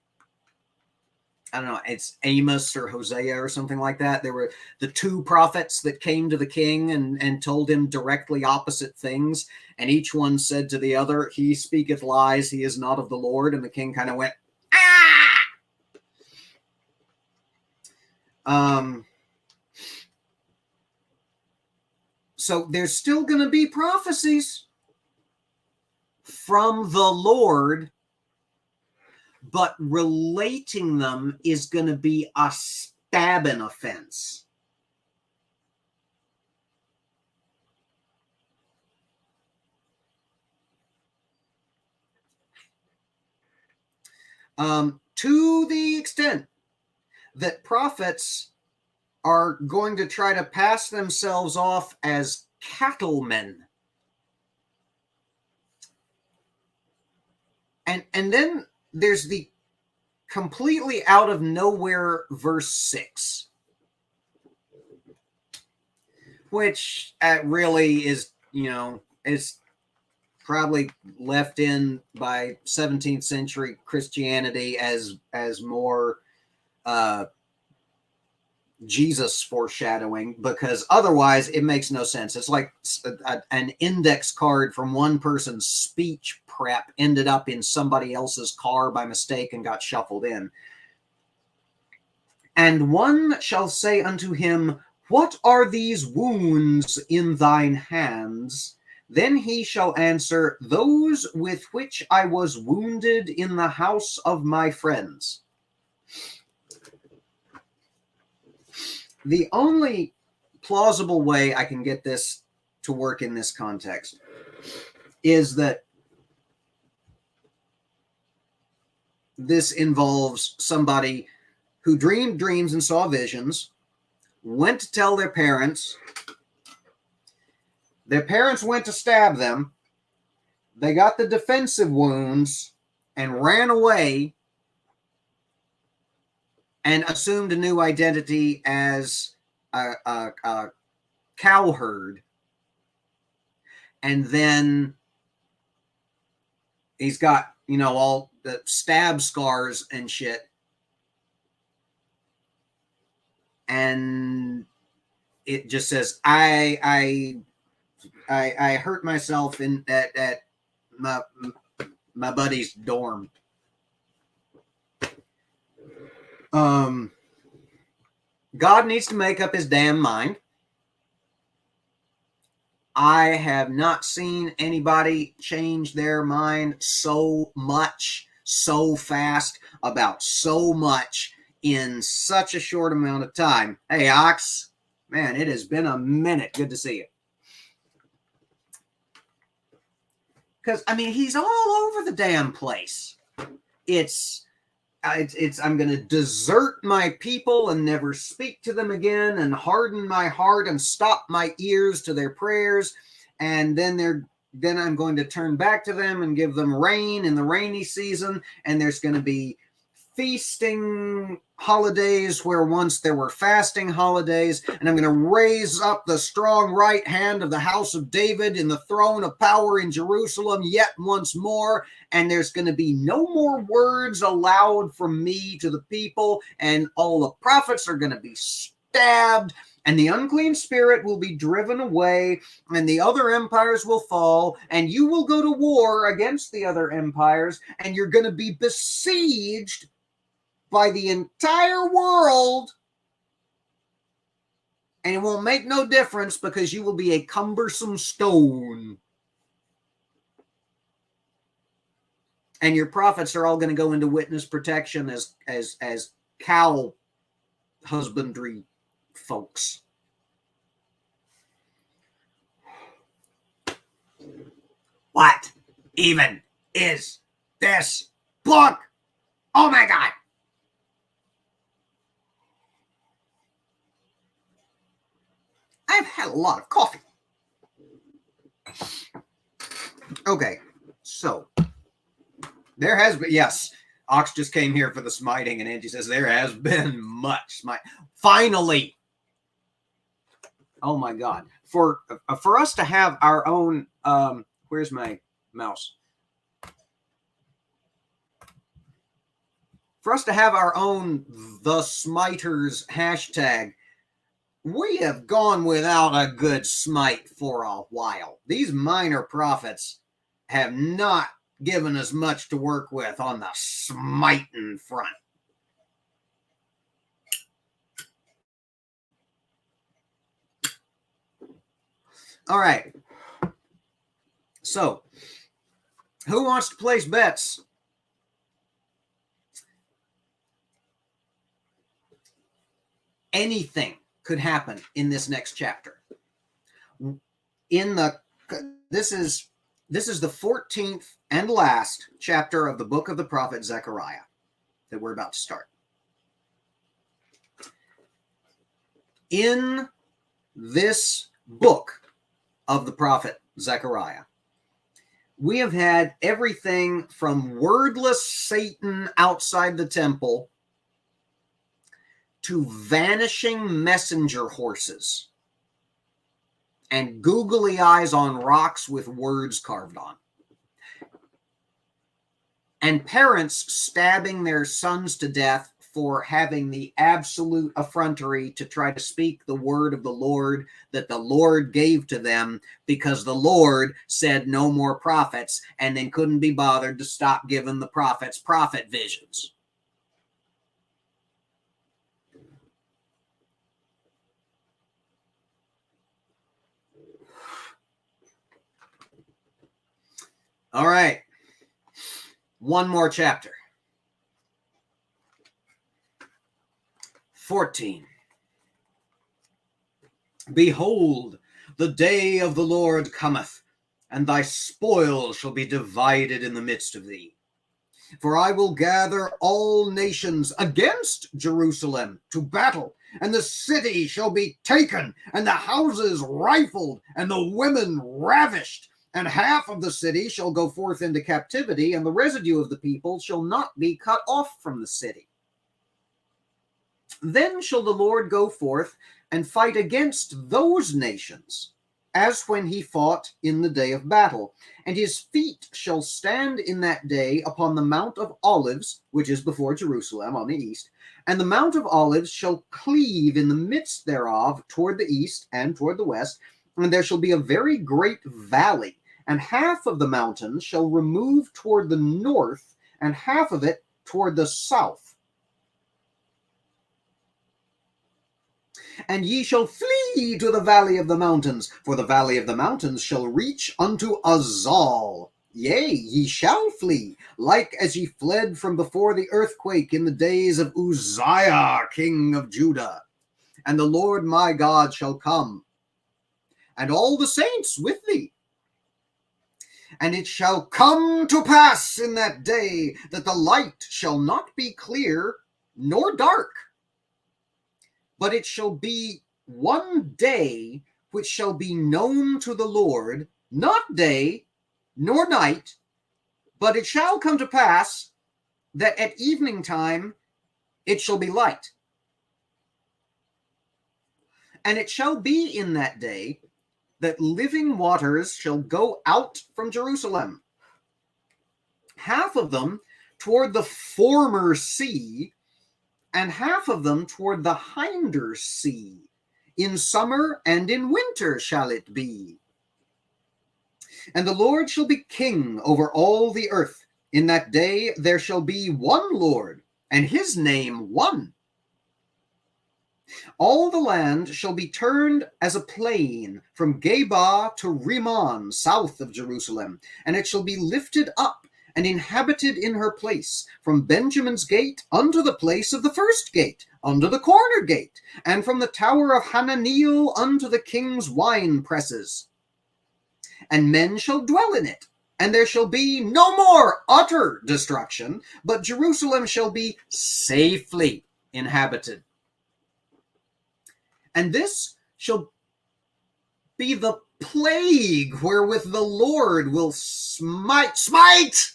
[SPEAKER 3] don't know, it's Amos or Hosea or something like that. There were the two prophets that came to the king and told him directly opposite things. And each one said to the other, "He speaketh lies, he is not of the Lord." And the king kind of went, "Ah!" So there's still going to be prophecies from the Lord, but relating them is going to be a stabbing offense. To the extent that prophets are going to try to pass themselves off as cattlemen. And then there's the completely out of nowhere verse 6, which really is, is probably left in by 17th century Christianity as more Jesus foreshadowing, because otherwise it makes no sense. It's like an index card from one person's speech prep ended up in somebody else's car by mistake and got shuffled in. "And one shall say unto him, What are these wounds in thine hands? Then he shall answer, Those with which I was wounded in the house of my friends." The only plausible way I can get this to work in this context is that this involves somebody who dreamed dreams and saw visions, went to tell their parents went to stab them, they got the defensive wounds and ran away and assumed a new identity as a cowherd. And then he's got, all the stab scars and shit. And it just says, I hurt myself at my buddy's dorm. God needs to make up his damn mind. I have not seen anybody change their mind so much, so fast, about so much in such a short amount of time. Hey, Ox, man, it has been a minute. Good to see you. Because, I mean, he's all over the damn place. It's I'm going to desert my people and never speak to them again and harden my heart and stop my ears to their prayers. And then I'm going to turn back to them and give them rain in the rainy season. And there's going to be feasting holidays where once there were fasting holidays, and I'm going to raise up the strong right hand of the house of David in the throne of power in Jerusalem yet once more, and there's going to be no more words allowed from me to the people, and all the prophets are going to be stabbed, and the unclean spirit will be driven away, and the other empires will fall, and you will go to war against the other empires, and you're going to be besieged by the entire world, and it won't make no difference because you will be a cumbersome stone. And your prophets are all going to go into witness protection as cow husbandry folks. What even is this book? Oh my God. I've had a lot of coffee. Okay, so there has been, yes, Ox just came here for the smiting, and Angie says there has been much smite. Finally. Oh my God. For us to have our own, where's my mouse? For us to have our own The Smiters hashtag, we have gone without a good smite for a while. These minor prophets have not given us much to work with on the smiting front. All right. So, who wants to place bets? Anything could happen in this next chapter. This is the 14th and last chapter of the book of the prophet Zechariah that we're about to start. In this book of the prophet Zechariah, we have had everything from wordless Satan outside the temple to vanishing messenger horses and googly eyes on rocks with words carved on, and parents stabbing their sons to death for having the absolute effrontery to try to speak the word of the Lord that the Lord gave to them because the Lord said no more prophets, and then couldn't be bothered to stop giving the prophets prophet visions. All right. One more chapter. 14. Behold, the day of the Lord cometh, and thy spoil shall be divided in the midst of thee. For I will gather all nations against Jerusalem to battle, and the city shall be taken, and the houses rifled, and the women ravished. And half of the city shall go forth into captivity, and the residue of the people shall not be cut off from the city. Then shall the Lord go forth and fight against those nations, as when he fought in the day of battle. And his feet shall stand in that day upon the Mount of Olives, which is before Jerusalem on the east. And the Mount of Olives shall cleave in the midst thereof toward the east and toward the west. And there shall be a very great valley. And half of the mountain shall remove toward the north, and half of it toward the south. And ye shall flee to the valley of the mountains, for the valley of the mountains shall reach unto Azal. Yea, ye shall flee, like as ye fled from before the earthquake in the days of Uzziah, king of Judah. And the Lord my God shall come, and all the saints with thee. And it shall come to pass in that day that the light shall not be clear nor dark, but it shall be one day which shall be known to the Lord, not day nor night, but it shall come to pass that at evening time it shall be light. And it shall be in that day that living waters shall go out from Jerusalem, half of them toward the former sea, and half of them toward the hinder sea. In summer and in winter shall it be. And the Lord shall be king over all the earth. In that day there shall be one Lord, and his name one. All the land shall be turned as a plain from Geba to Rimmon, south of Jerusalem, and it shall be lifted up and inhabited in her place, from Benjamin's gate unto the place of the first gate, unto the corner gate, and from the tower of Hananeel unto the king's wine presses. And men shall dwell in it, and there shall be no more utter destruction, but Jerusalem shall be safely inhabited. And this shall be the plague wherewith the Lord will smite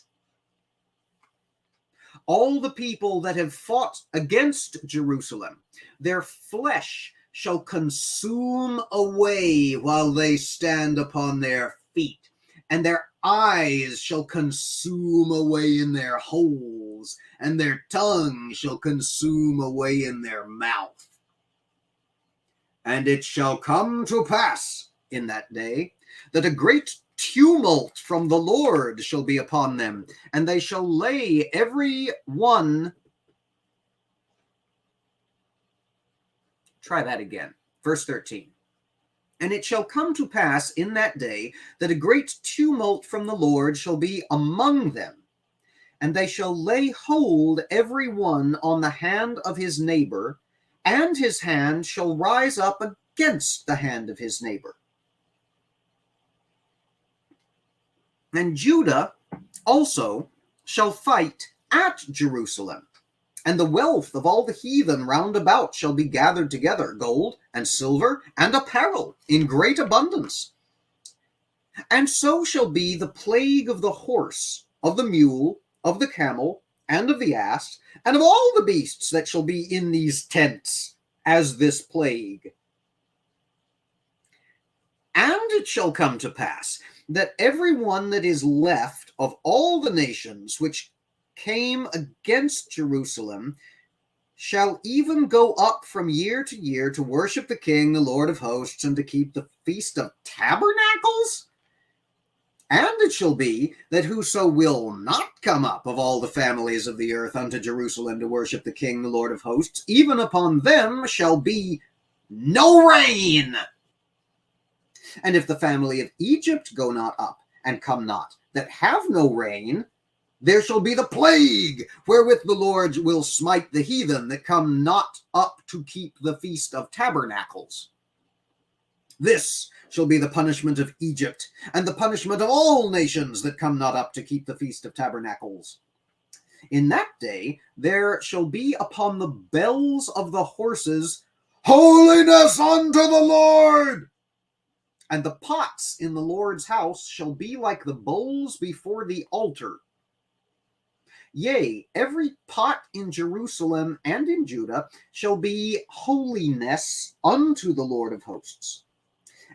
[SPEAKER 3] all the people that have fought against Jerusalem. Their flesh shall consume away while they stand upon their feet, and their eyes shall consume away in their holes, and their tongue shall consume away in their mouth. And it shall come to pass in that day that a great tumult from the Lord shall be upon them, and they shall lay every one. Try that again. Verse 13. And it shall come to pass in that day that a great tumult from the Lord shall be among them, and they shall lay hold every one on the hand of his neighbor, and his hand shall rise up against the hand of his neighbor. And Judah also shall fight at Jerusalem, and the wealth of all the heathen round about shall be gathered together, gold and silver and apparel in great abundance. And so shall be the plague of the horse, of the mule, of the camel, and of the ass, and of all the beasts that shall be in these tents, as this plague. And it shall come to pass that every one that is left of all the nations which came against Jerusalem shall even go up from year to year to worship the King, the Lord of hosts, and to keep the Feast of Tabernacles. And it shall be that whoso will not come up of all the families of the earth unto Jerusalem to worship the King, the Lord of hosts, even upon them shall be no rain. And if the family of Egypt go not up and come not, that have no rain, there shall be the plague wherewith the Lord will smite the heathen that come not up to keep the Feast of Tabernacles. This shall be the punishment of Egypt, and the punishment of all nations that come not up to keep the Feast of Tabernacles. In that day there shall be upon the bells of the horses, holiness unto the Lord. And the pots in the Lord's house shall be like the bowls before the altar. Yea, every pot in Jerusalem and in Judah shall be holiness unto the Lord of hosts.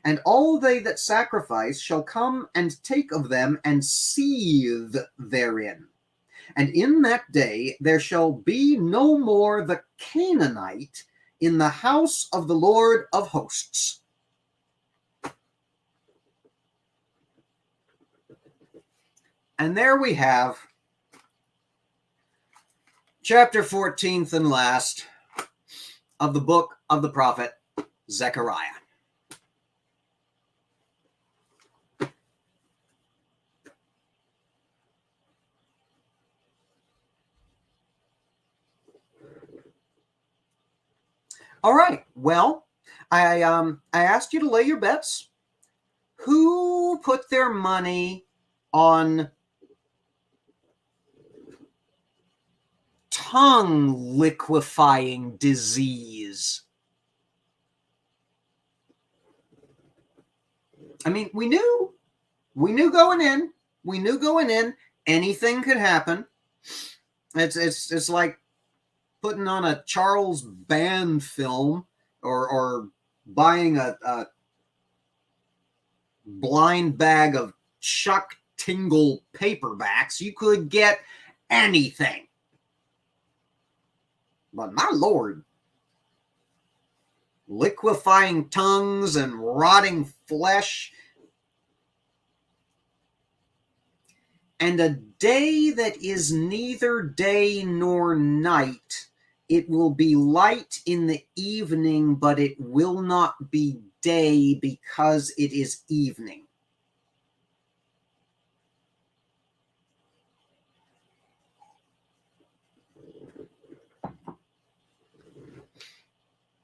[SPEAKER 3] And all they that sacrifice shall come and take of them and seethe therein. And in that day there shall be no more the Canaanite in the house of the Lord of hosts. And there we have chapter 14th and last of the book of the prophet Zechariah. All right. Well, I asked you to lay your bets. Who put their money on tongue liquefying disease? I mean, we knew going in, anything could happen. It's like putting on a Charles Band film or buying a blind bag of Chuck Tingle paperbacks. You could get anything. But my Lord, liquefying tongues and rotting flesh, and a day that is neither day nor night. It will be light in the evening, but it will not be day because it is evening.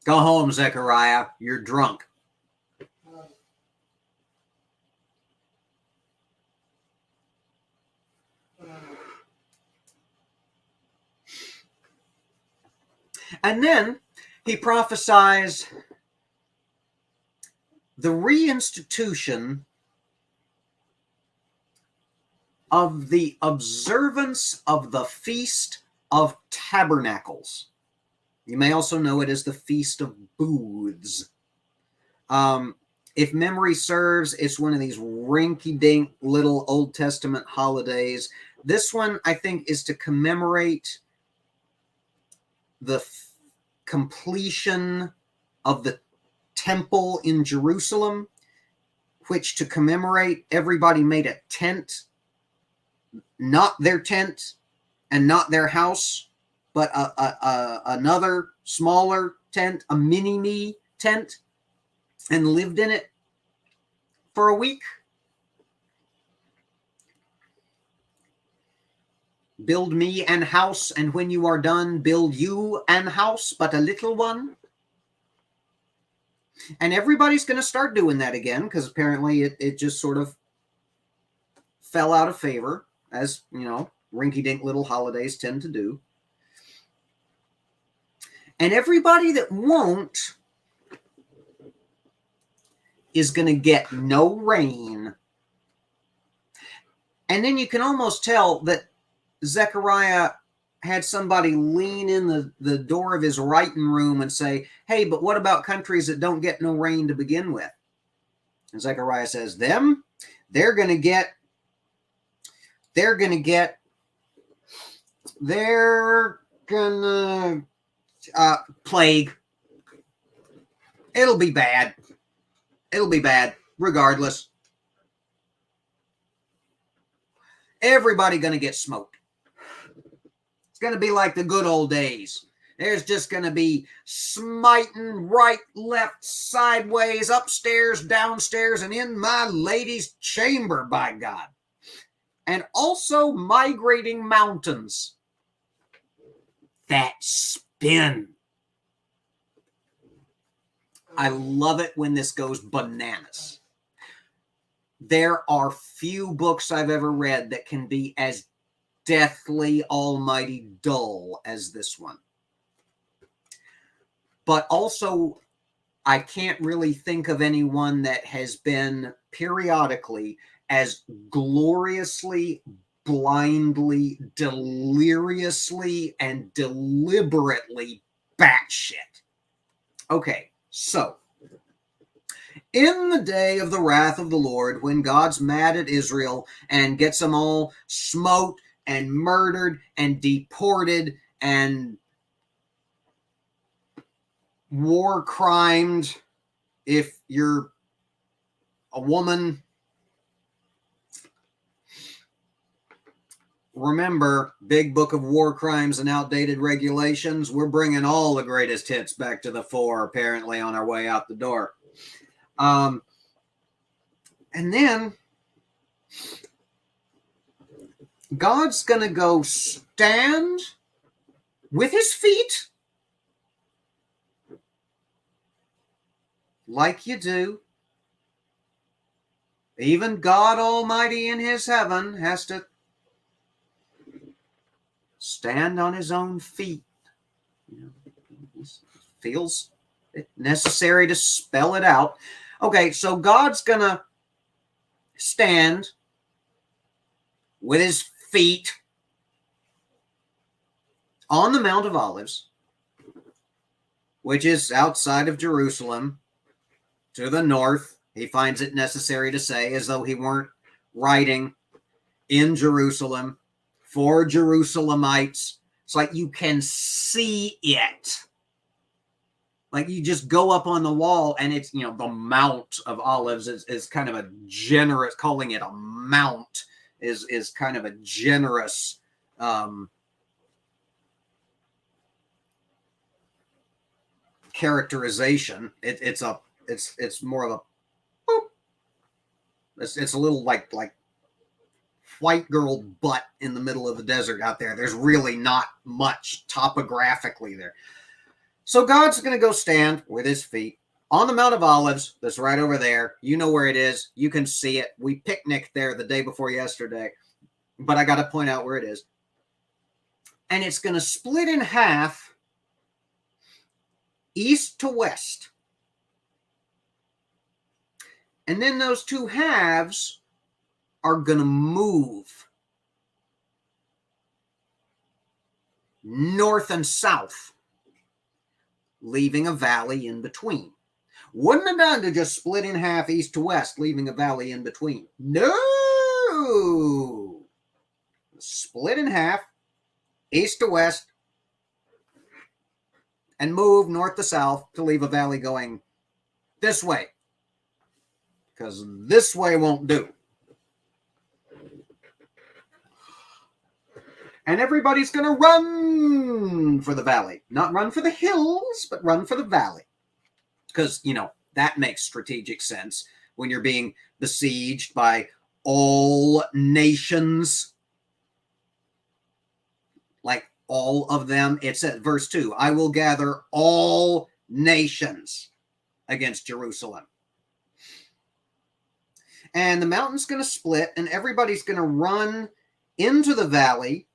[SPEAKER 3] Go home, Zechariah. You're drunk. And then he prophesies the reinstitution of the observance of the Feast of Tabernacles. You may also know it as the Feast of Booths. If memory serves, it's one of these rinky-dink little Old Testament holidays. This one, I think, is to commemorate the completion of the temple in Jerusalem, which to commemorate, everybody made a tent, not their tent and not their house, but another smaller tent, a mini-me tent, and lived in it for a week. Build me an house, and when you are done, build you an house, but a little one. And everybody's going to start doing that again, because apparently it just sort of fell out of favor, as, you know, rinky-dink little holidays tend to do. And everybody that won't is going to get no rain. And then you can almost tell that Zechariah had somebody lean in the door of his writing room and say, hey, but what about countries that don't get no rain to begin with? And Zechariah says, they're going to get plague. It'll be bad. It'll be bad, regardless. Everybody going to get smoked. It's going to be like the good old days. There's just going to be smiting right, left, sideways, upstairs, downstairs, and in my lady's chamber, by God. And also migrating mountains that spin. I love it when this goes bananas. There are few books I've ever read that can be as deathly almighty dull as this one. But also, I can't really think of anyone that has been periodically as gloriously, blindly, deliriously, and deliberately batshit. Okay, so in the day of the wrath of the Lord, when God's mad at Israel and gets them all smote and murdered and deported and war crimed, if you're a woman, remember, big book of war crimes and outdated regulations. We're bringing all the greatest hits back to the fore, apparently, on our way out the door. And then God's going to go stand with his feet, like you do. Even God Almighty in his heaven has to stand on his own feet. He feels it necessary to spell it out. Okay, so God's going to stand with his feet on the Mount of Olives, which is outside of Jerusalem, to the north. He finds it necessary to say, as though he weren't writing in Jerusalem for Jerusalemites. It's like you can see it. Like you just go up on the wall and it's, the Mount of Olives is kind of a generous, calling it a mount is kind of a generous characterization. It's more of a boop. It's a little like white girl butt in the middle of the desert out there. There's really not much topographically there. So God's going to go stand with his feet on the Mount of Olives. That's right over there. You know where it is. You can see it. We picnicked there the day before yesterday, but I got to point out where it is. And it's going to split in half, east to west. And then those two halves are going to move north and south, leaving a valley in between. Wouldn't have done to just split in half east to west, leaving a valley in between. No! Split in half, east to west, and move north to south to leave a valley going this way. Because this way won't do. And everybody's going to run for the valley. Not run for the hills, but run for the valley. Because, that makes strategic sense when you're being besieged by all nations. Like all of them. It's at verse 2. I will gather all nations against Jerusalem. And the mountain's going to split, and everybody's going to run into the valley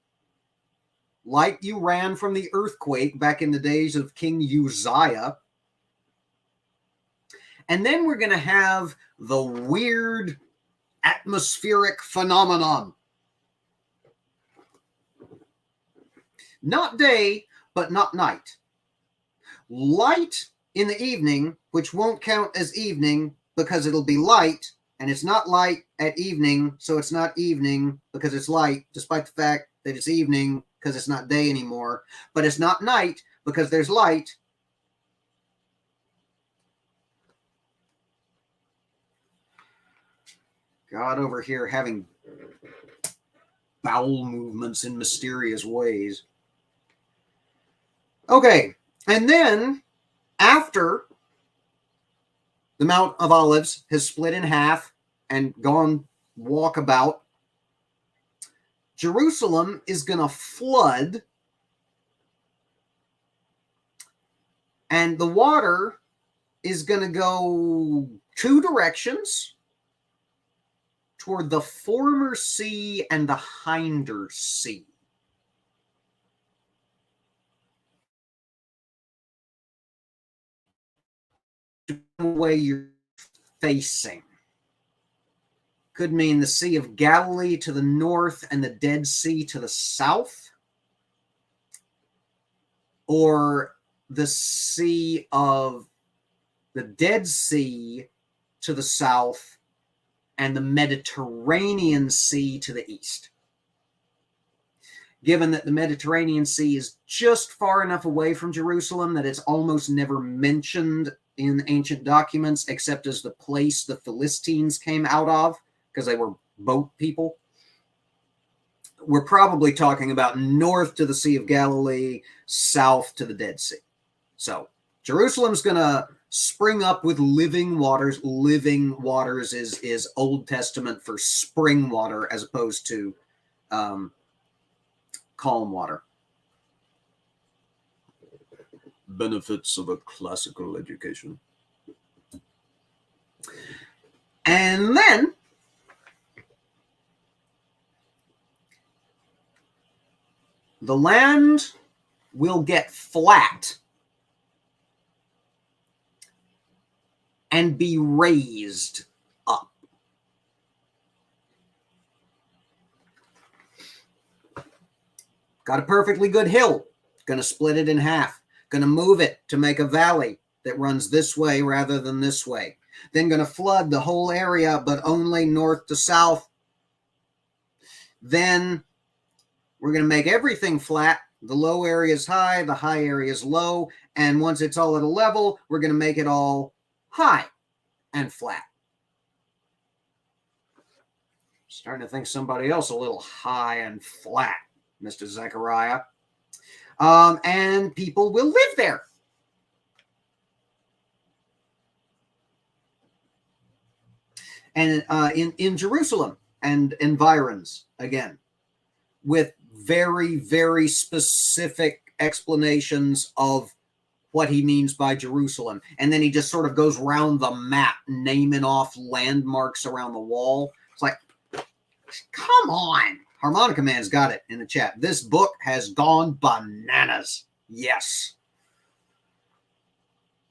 [SPEAKER 3] like you ran from the earthquake back in the days of King Uzziah. And then we're going to have the weird atmospheric phenomenon. Not day, but not night. Light in the evening, which won't count as evening because it'll be light, and it's not light at evening, so it's not evening because it's light, despite the fact that it's evening because it's not day anymore. But it's not night because there's light. God over here having bowel movements in mysterious ways. Okay, and then after the Mount of Olives has split in half and gone walkabout, Jerusalem is going to flood, and the water is going to go two directions, toward the former sea and the hinder sea. The way you're facing. Could mean the Sea of Galilee to the north and the Dead Sea to the south. Or the Sea of the Dead Sea to the south and the Mediterranean Sea to the east. Given that the Mediterranean Sea is just far enough away from Jerusalem that it's almost never mentioned in ancient documents, except as the place the Philistines came out of, because they were boat people. we're probably talking about north to the Sea of Galilee, south to the Dead Sea. So Jerusalem's going to spring up with living waters. Living waters is Old Testament for spring water as opposed to calm water. Benefits of a classical education. And then the land will get flat and be raised up. Got a perfectly good hill. Going to split it in half. Going to move it to make a valley that runs this way rather than this way. Then going to flood the whole area, but only north to south. Then we're going to make everything flat. The low area is high, the high area is low. And once it's all at a level, we're going to make it all high and flat. Starting to think somebody else a little high and flat, Mr. Zechariah. And people will live there. And in Jerusalem and environs, again, with very, very specific explanations of what he means by Jerusalem. And then he just sort of goes around the map, naming off landmarks around the wall. It's like, come on. Harmonica Man's got it in the chat. This book has gone bananas. Yes.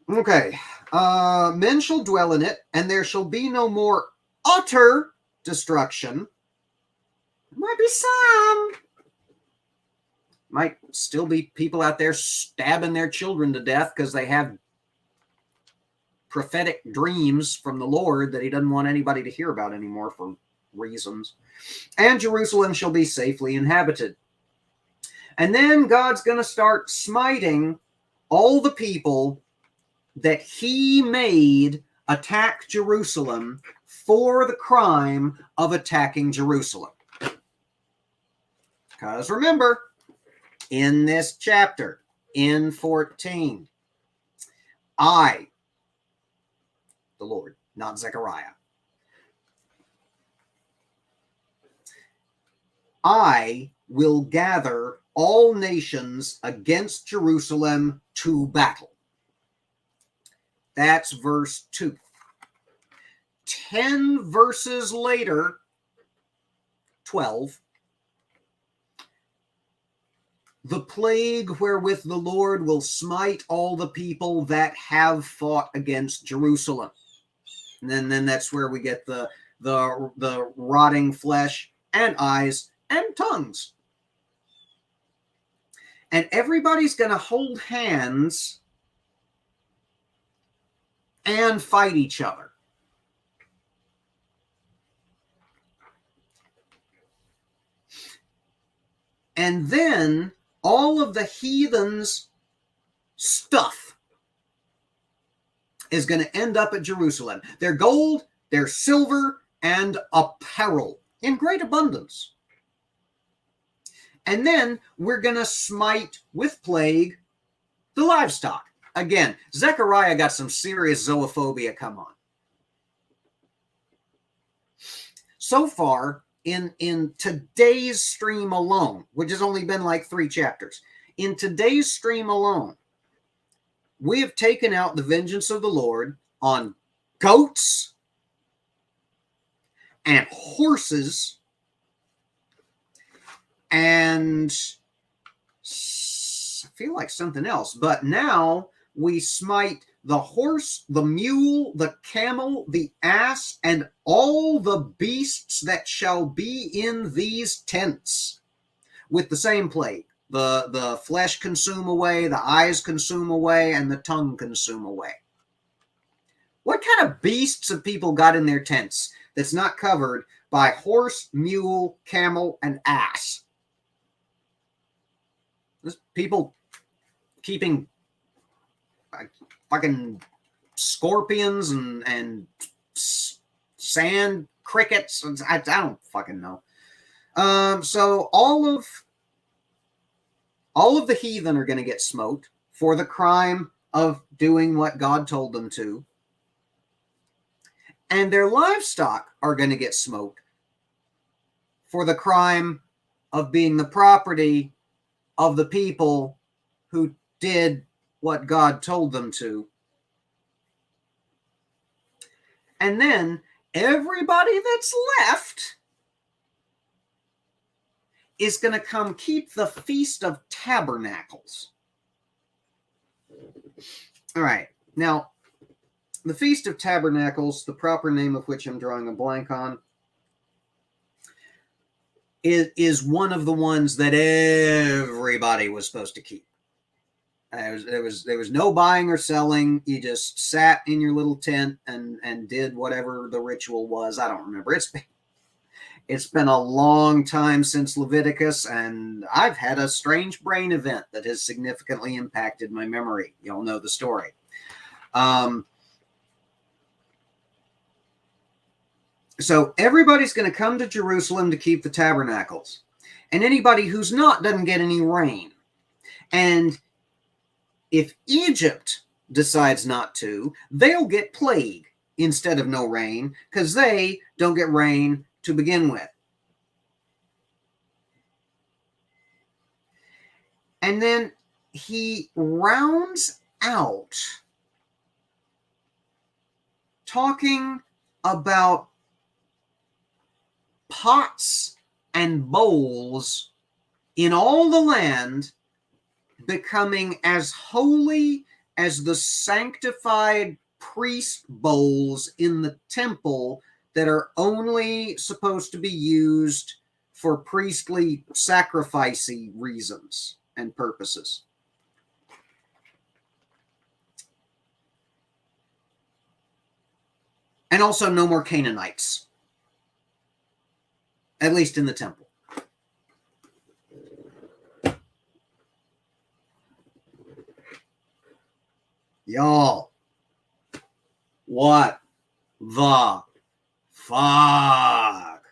[SPEAKER 3] Okay. Men shall dwell in it, and there shall be no more utter destruction. There might be some. Might still be people out there stabbing their children to death because they have prophetic dreams from the Lord that he doesn't want anybody to hear about anymore for reasons. And Jerusalem shall be safely inhabited. And then God's going to start smiting all the people that he made attack Jerusalem for the crime of attacking Jerusalem. Because remember, in this chapter, in 14, I, the Lord, not Zechariah, I will gather all nations against Jerusalem to battle. That's verse 2. 10 verses later, 12, the plague wherewith the Lord will smite all the people that have fought against Jerusalem. And then that's where we get the rotting flesh and eyes and tongues. And everybody's going to hold hands and fight each other. And then all of the heathens' stuff is going to end up at Jerusalem. Their gold, their silver, and apparel in great abundance. And then we're going to smite with plague the livestock. Again, Zechariah got some serious zoophobia come on. So far, in today's stream alone, which has only been like 3 chapters, in today's stream alone, we have taken out the vengeance of the Lord on goats and horses and I feel like something else. But now we smite the horse, the mule, the camel, the ass, and all the beasts that shall be in these tents with the same plague. The flesh consume away, the eyes consume away, and the tongue consume away. What kind of beasts have people got in their tents that's not covered by horse, mule, camel, and ass? There's people keeping fucking scorpions and sand crickets. I don't fucking know. So all of the heathen are going to get smote for the crime of doing what God told them to. And their livestock are going to get smote for the crime of being the property of the people who did what God told them to. And then everybody that's left is going to come keep the Feast of Tabernacles. All right. Now, the Feast of Tabernacles, the proper name of which I'm drawing a blank on, is one of the ones that everybody was supposed to keep. There was no buying or selling. You just sat in your little tent and did whatever the ritual was. I don't remember. It's been a long time since Leviticus, and I've had a strange brain event that has significantly impacted my memory. You'll know the story. So everybody's going to come to Jerusalem to keep the tabernacles. And anybody who's not doesn't get any rain. And if Egypt decides not to, they'll get plague instead of no rain, because they don't get rain to begin with. And then he rounds out talking about pots and bowls in all the land becoming as holy as the sanctified priest bowls in the temple that are only supposed to be used for priestly sacrificey reasons and purposes. And also no more Canaanites, at least in the temple. Y'all, what the fuck?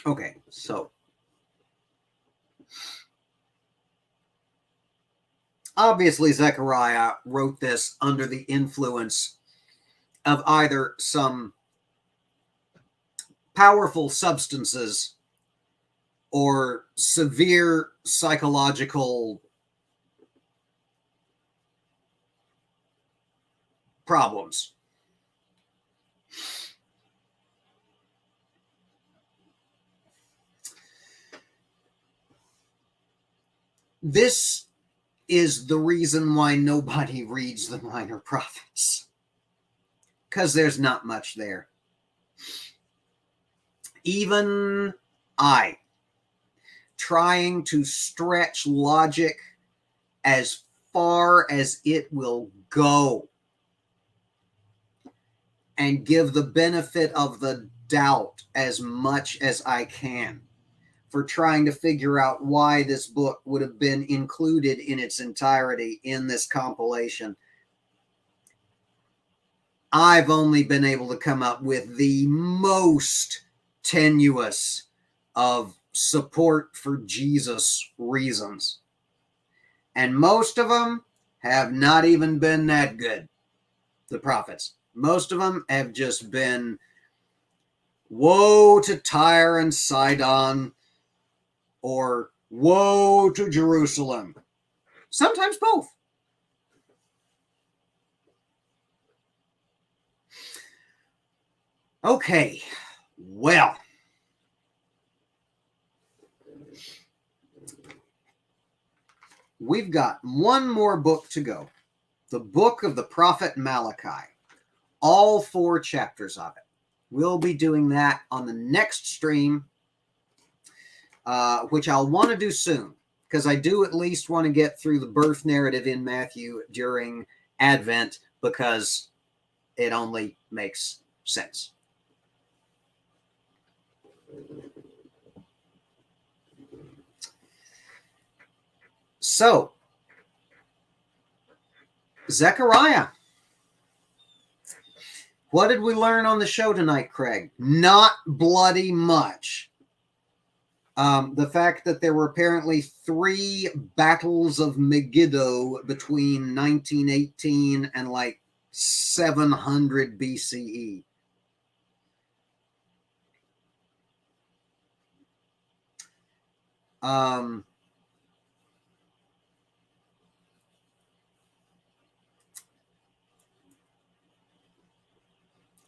[SPEAKER 3] Okay, so obviously Zechariah wrote this under the influence of either some powerful substances or severe psychological problems. This is the reason why nobody reads the Minor Prophets, because there's not much there. Even I, trying to stretch logic as far as it will go and give the benefit of the doubt as much as I can for trying to figure out why this book would have been included in its entirety in this compilation. I've only been able to come up with the most tenuous of support for Jesus reasons. And most of them have not even been that good, the prophets. Most of them have just been, woe to Tyre and Sidon, or woe to Jerusalem. Sometimes both. Okay, well, we've got one more book to go. The book of the prophet Malachi. All 4 chapters of it. We'll be doing that on the next stream, which I'll want to do soon, because I do at least want to get through the birth narrative in Matthew during Advent, because it only makes sense. So, Zechariah. What did we learn on the show tonight, Craig? Not bloody much. The fact that there were apparently 3 battles of Megiddo between 1918 and like 700 BCE.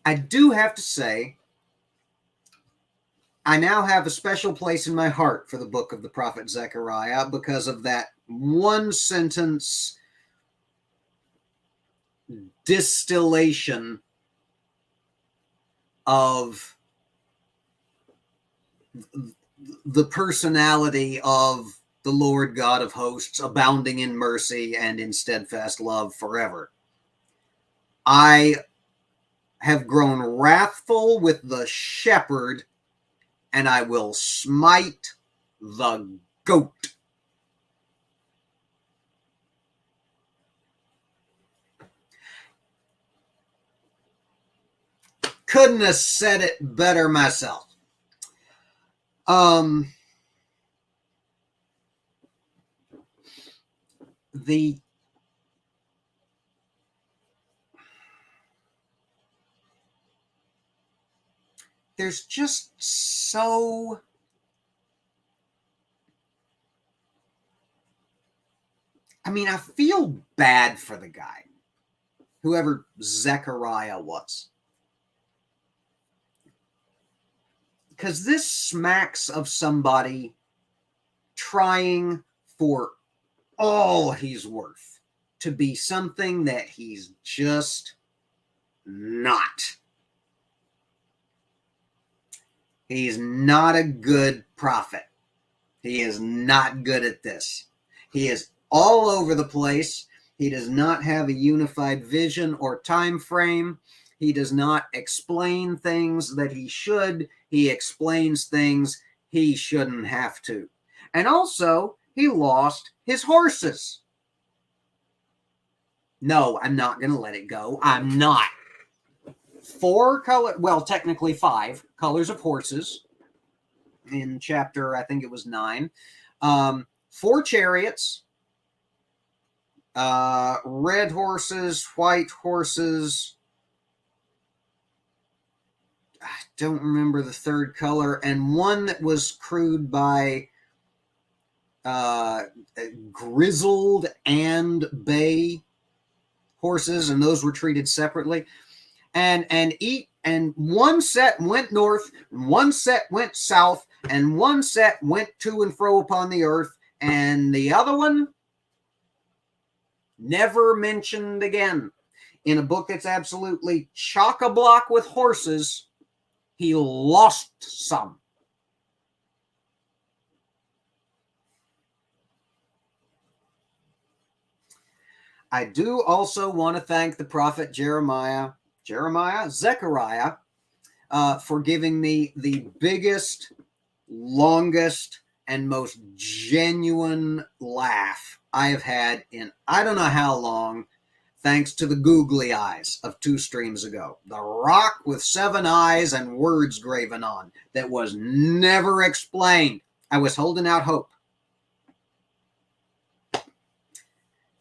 [SPEAKER 3] I do have to say, I now have a special place in my heart for the book of the prophet Zechariah because of that one sentence distillation of the personality of the Lord God of hosts, abounding in mercy and in steadfast love forever. I have grown wrathful with the shepherd, and I will smite the goat. Couldn't have said it better myself. There's just so I feel bad for the guy, whoever Zechariah was. Because this smacks of somebody trying for all he's worth to be something that he's just not. He's not a good prophet. He is not good at this. He is all over the place. He does not have a unified vision or time frame. He does not explain things that he should. He explains things he shouldn't have to. And also, he lost his horses. No, I'm not going to let it go. I'm not. 4 color, well, technically 5 colors of horses in chapter, I think it was 9. 4 chariots, red horses, white horses. I don't remember the third color, and one that was crewed by grizzled and bay horses, and those were treated separately. And one set went north, one set went south, and one set went to and fro upon the earth, and the other one never mentioned again. In a book that's absolutely chock-a-block with horses, he lost some. I do also want to thank the prophet Zechariah, for giving me the biggest, longest, and most genuine laugh I have had in I don't know how long, thanks to the googly eyes of 2 streams ago. The rock with 7 eyes and words graven on that was never explained. I was holding out hope.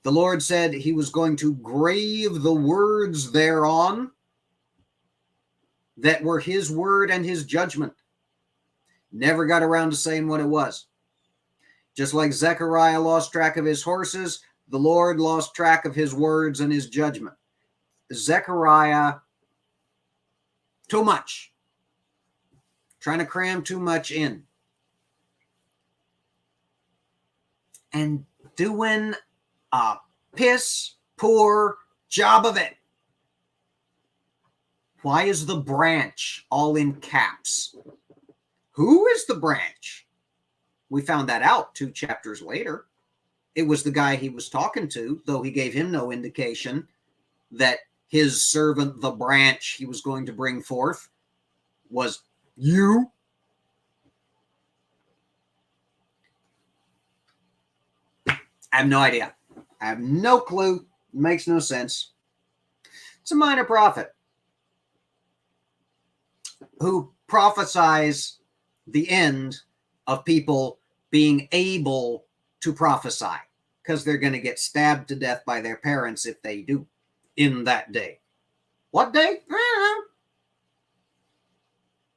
[SPEAKER 3] The Lord said he was going to grave the words thereon that were his word and his judgment. Never got around to saying what it was. Just like Zechariah lost track of his horses, the Lord lost track of his words and his judgment. Zechariah, too much. Trying to cram too much in. And doing a piss poor job of it. Why is the branch all in caps? Who is the branch? We found that out 2 chapters later. It was the guy he was talking to, though he gave him no indication that his servant, the branch he was going to bring forth, was you. I have no idea. I have no clue. It makes no sense. It's a minor prophet. who prophesies the end of people being able to prophesy, because they're going to get stabbed to death by their parents if they do in that day. What day? I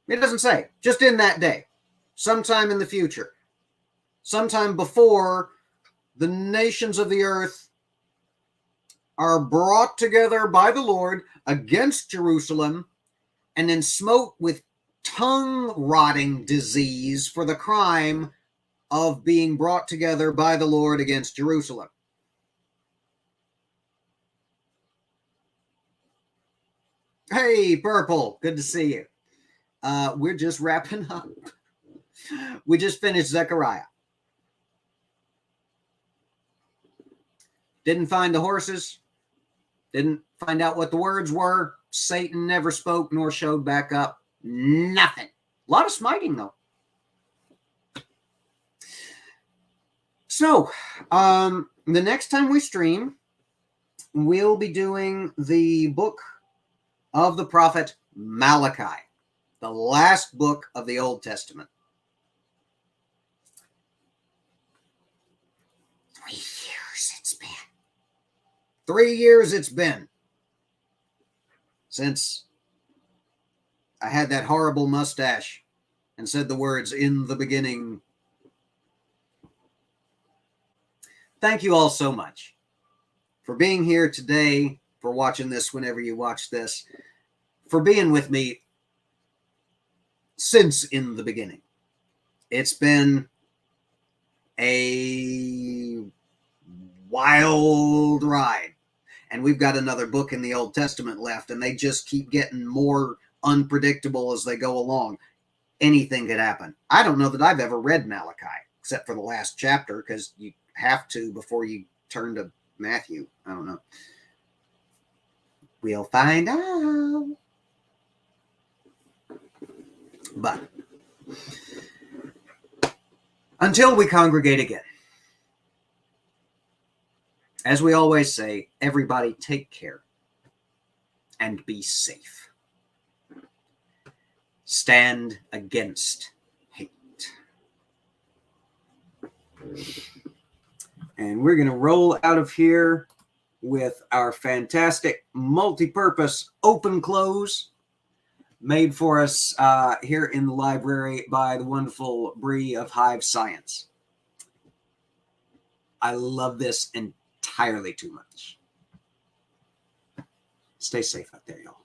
[SPEAKER 3] don't know. It doesn't say. Just in that day. Sometime in the future. Sometime before the nations of the earth are brought together by the Lord against Jerusalem and then smote with tongue-rotting disease for the crime of being brought together by the Lord against Jerusalem. Hey, Purple, good to see you. We're just wrapping up. We just finished Zechariah. Didn't find the horses. Didn't find out what the words were. Satan never spoke nor showed back up. Nothing. A lot of smiting, though. So, the next time we stream, we'll be doing the book of the prophet Malachi, the last book of the Old Testament. 3 years it's been. 3 years it's been since I had that horrible mustache and said the words, "In the beginning." Thank you all so much for being here today, for watching this whenever you watch this, for being with me since in the beginning. It's been a wild ride. And we've got another book in the Old Testament left, and they just keep getting more unpredictable as they go along. Anything could happen. I don't know that I've ever read Malachi, except for the last chapter, because you have to before you turn to Matthew. I don't know. We'll find out. But until we congregate again, as we always say, everybody take care and be safe. Stand against hate. And we're going to roll out of here with our fantastic multi-purpose open close made for us here in the library by the wonderful Bree of Hive Science. I love this entirely too much. Stay safe out there, y'all.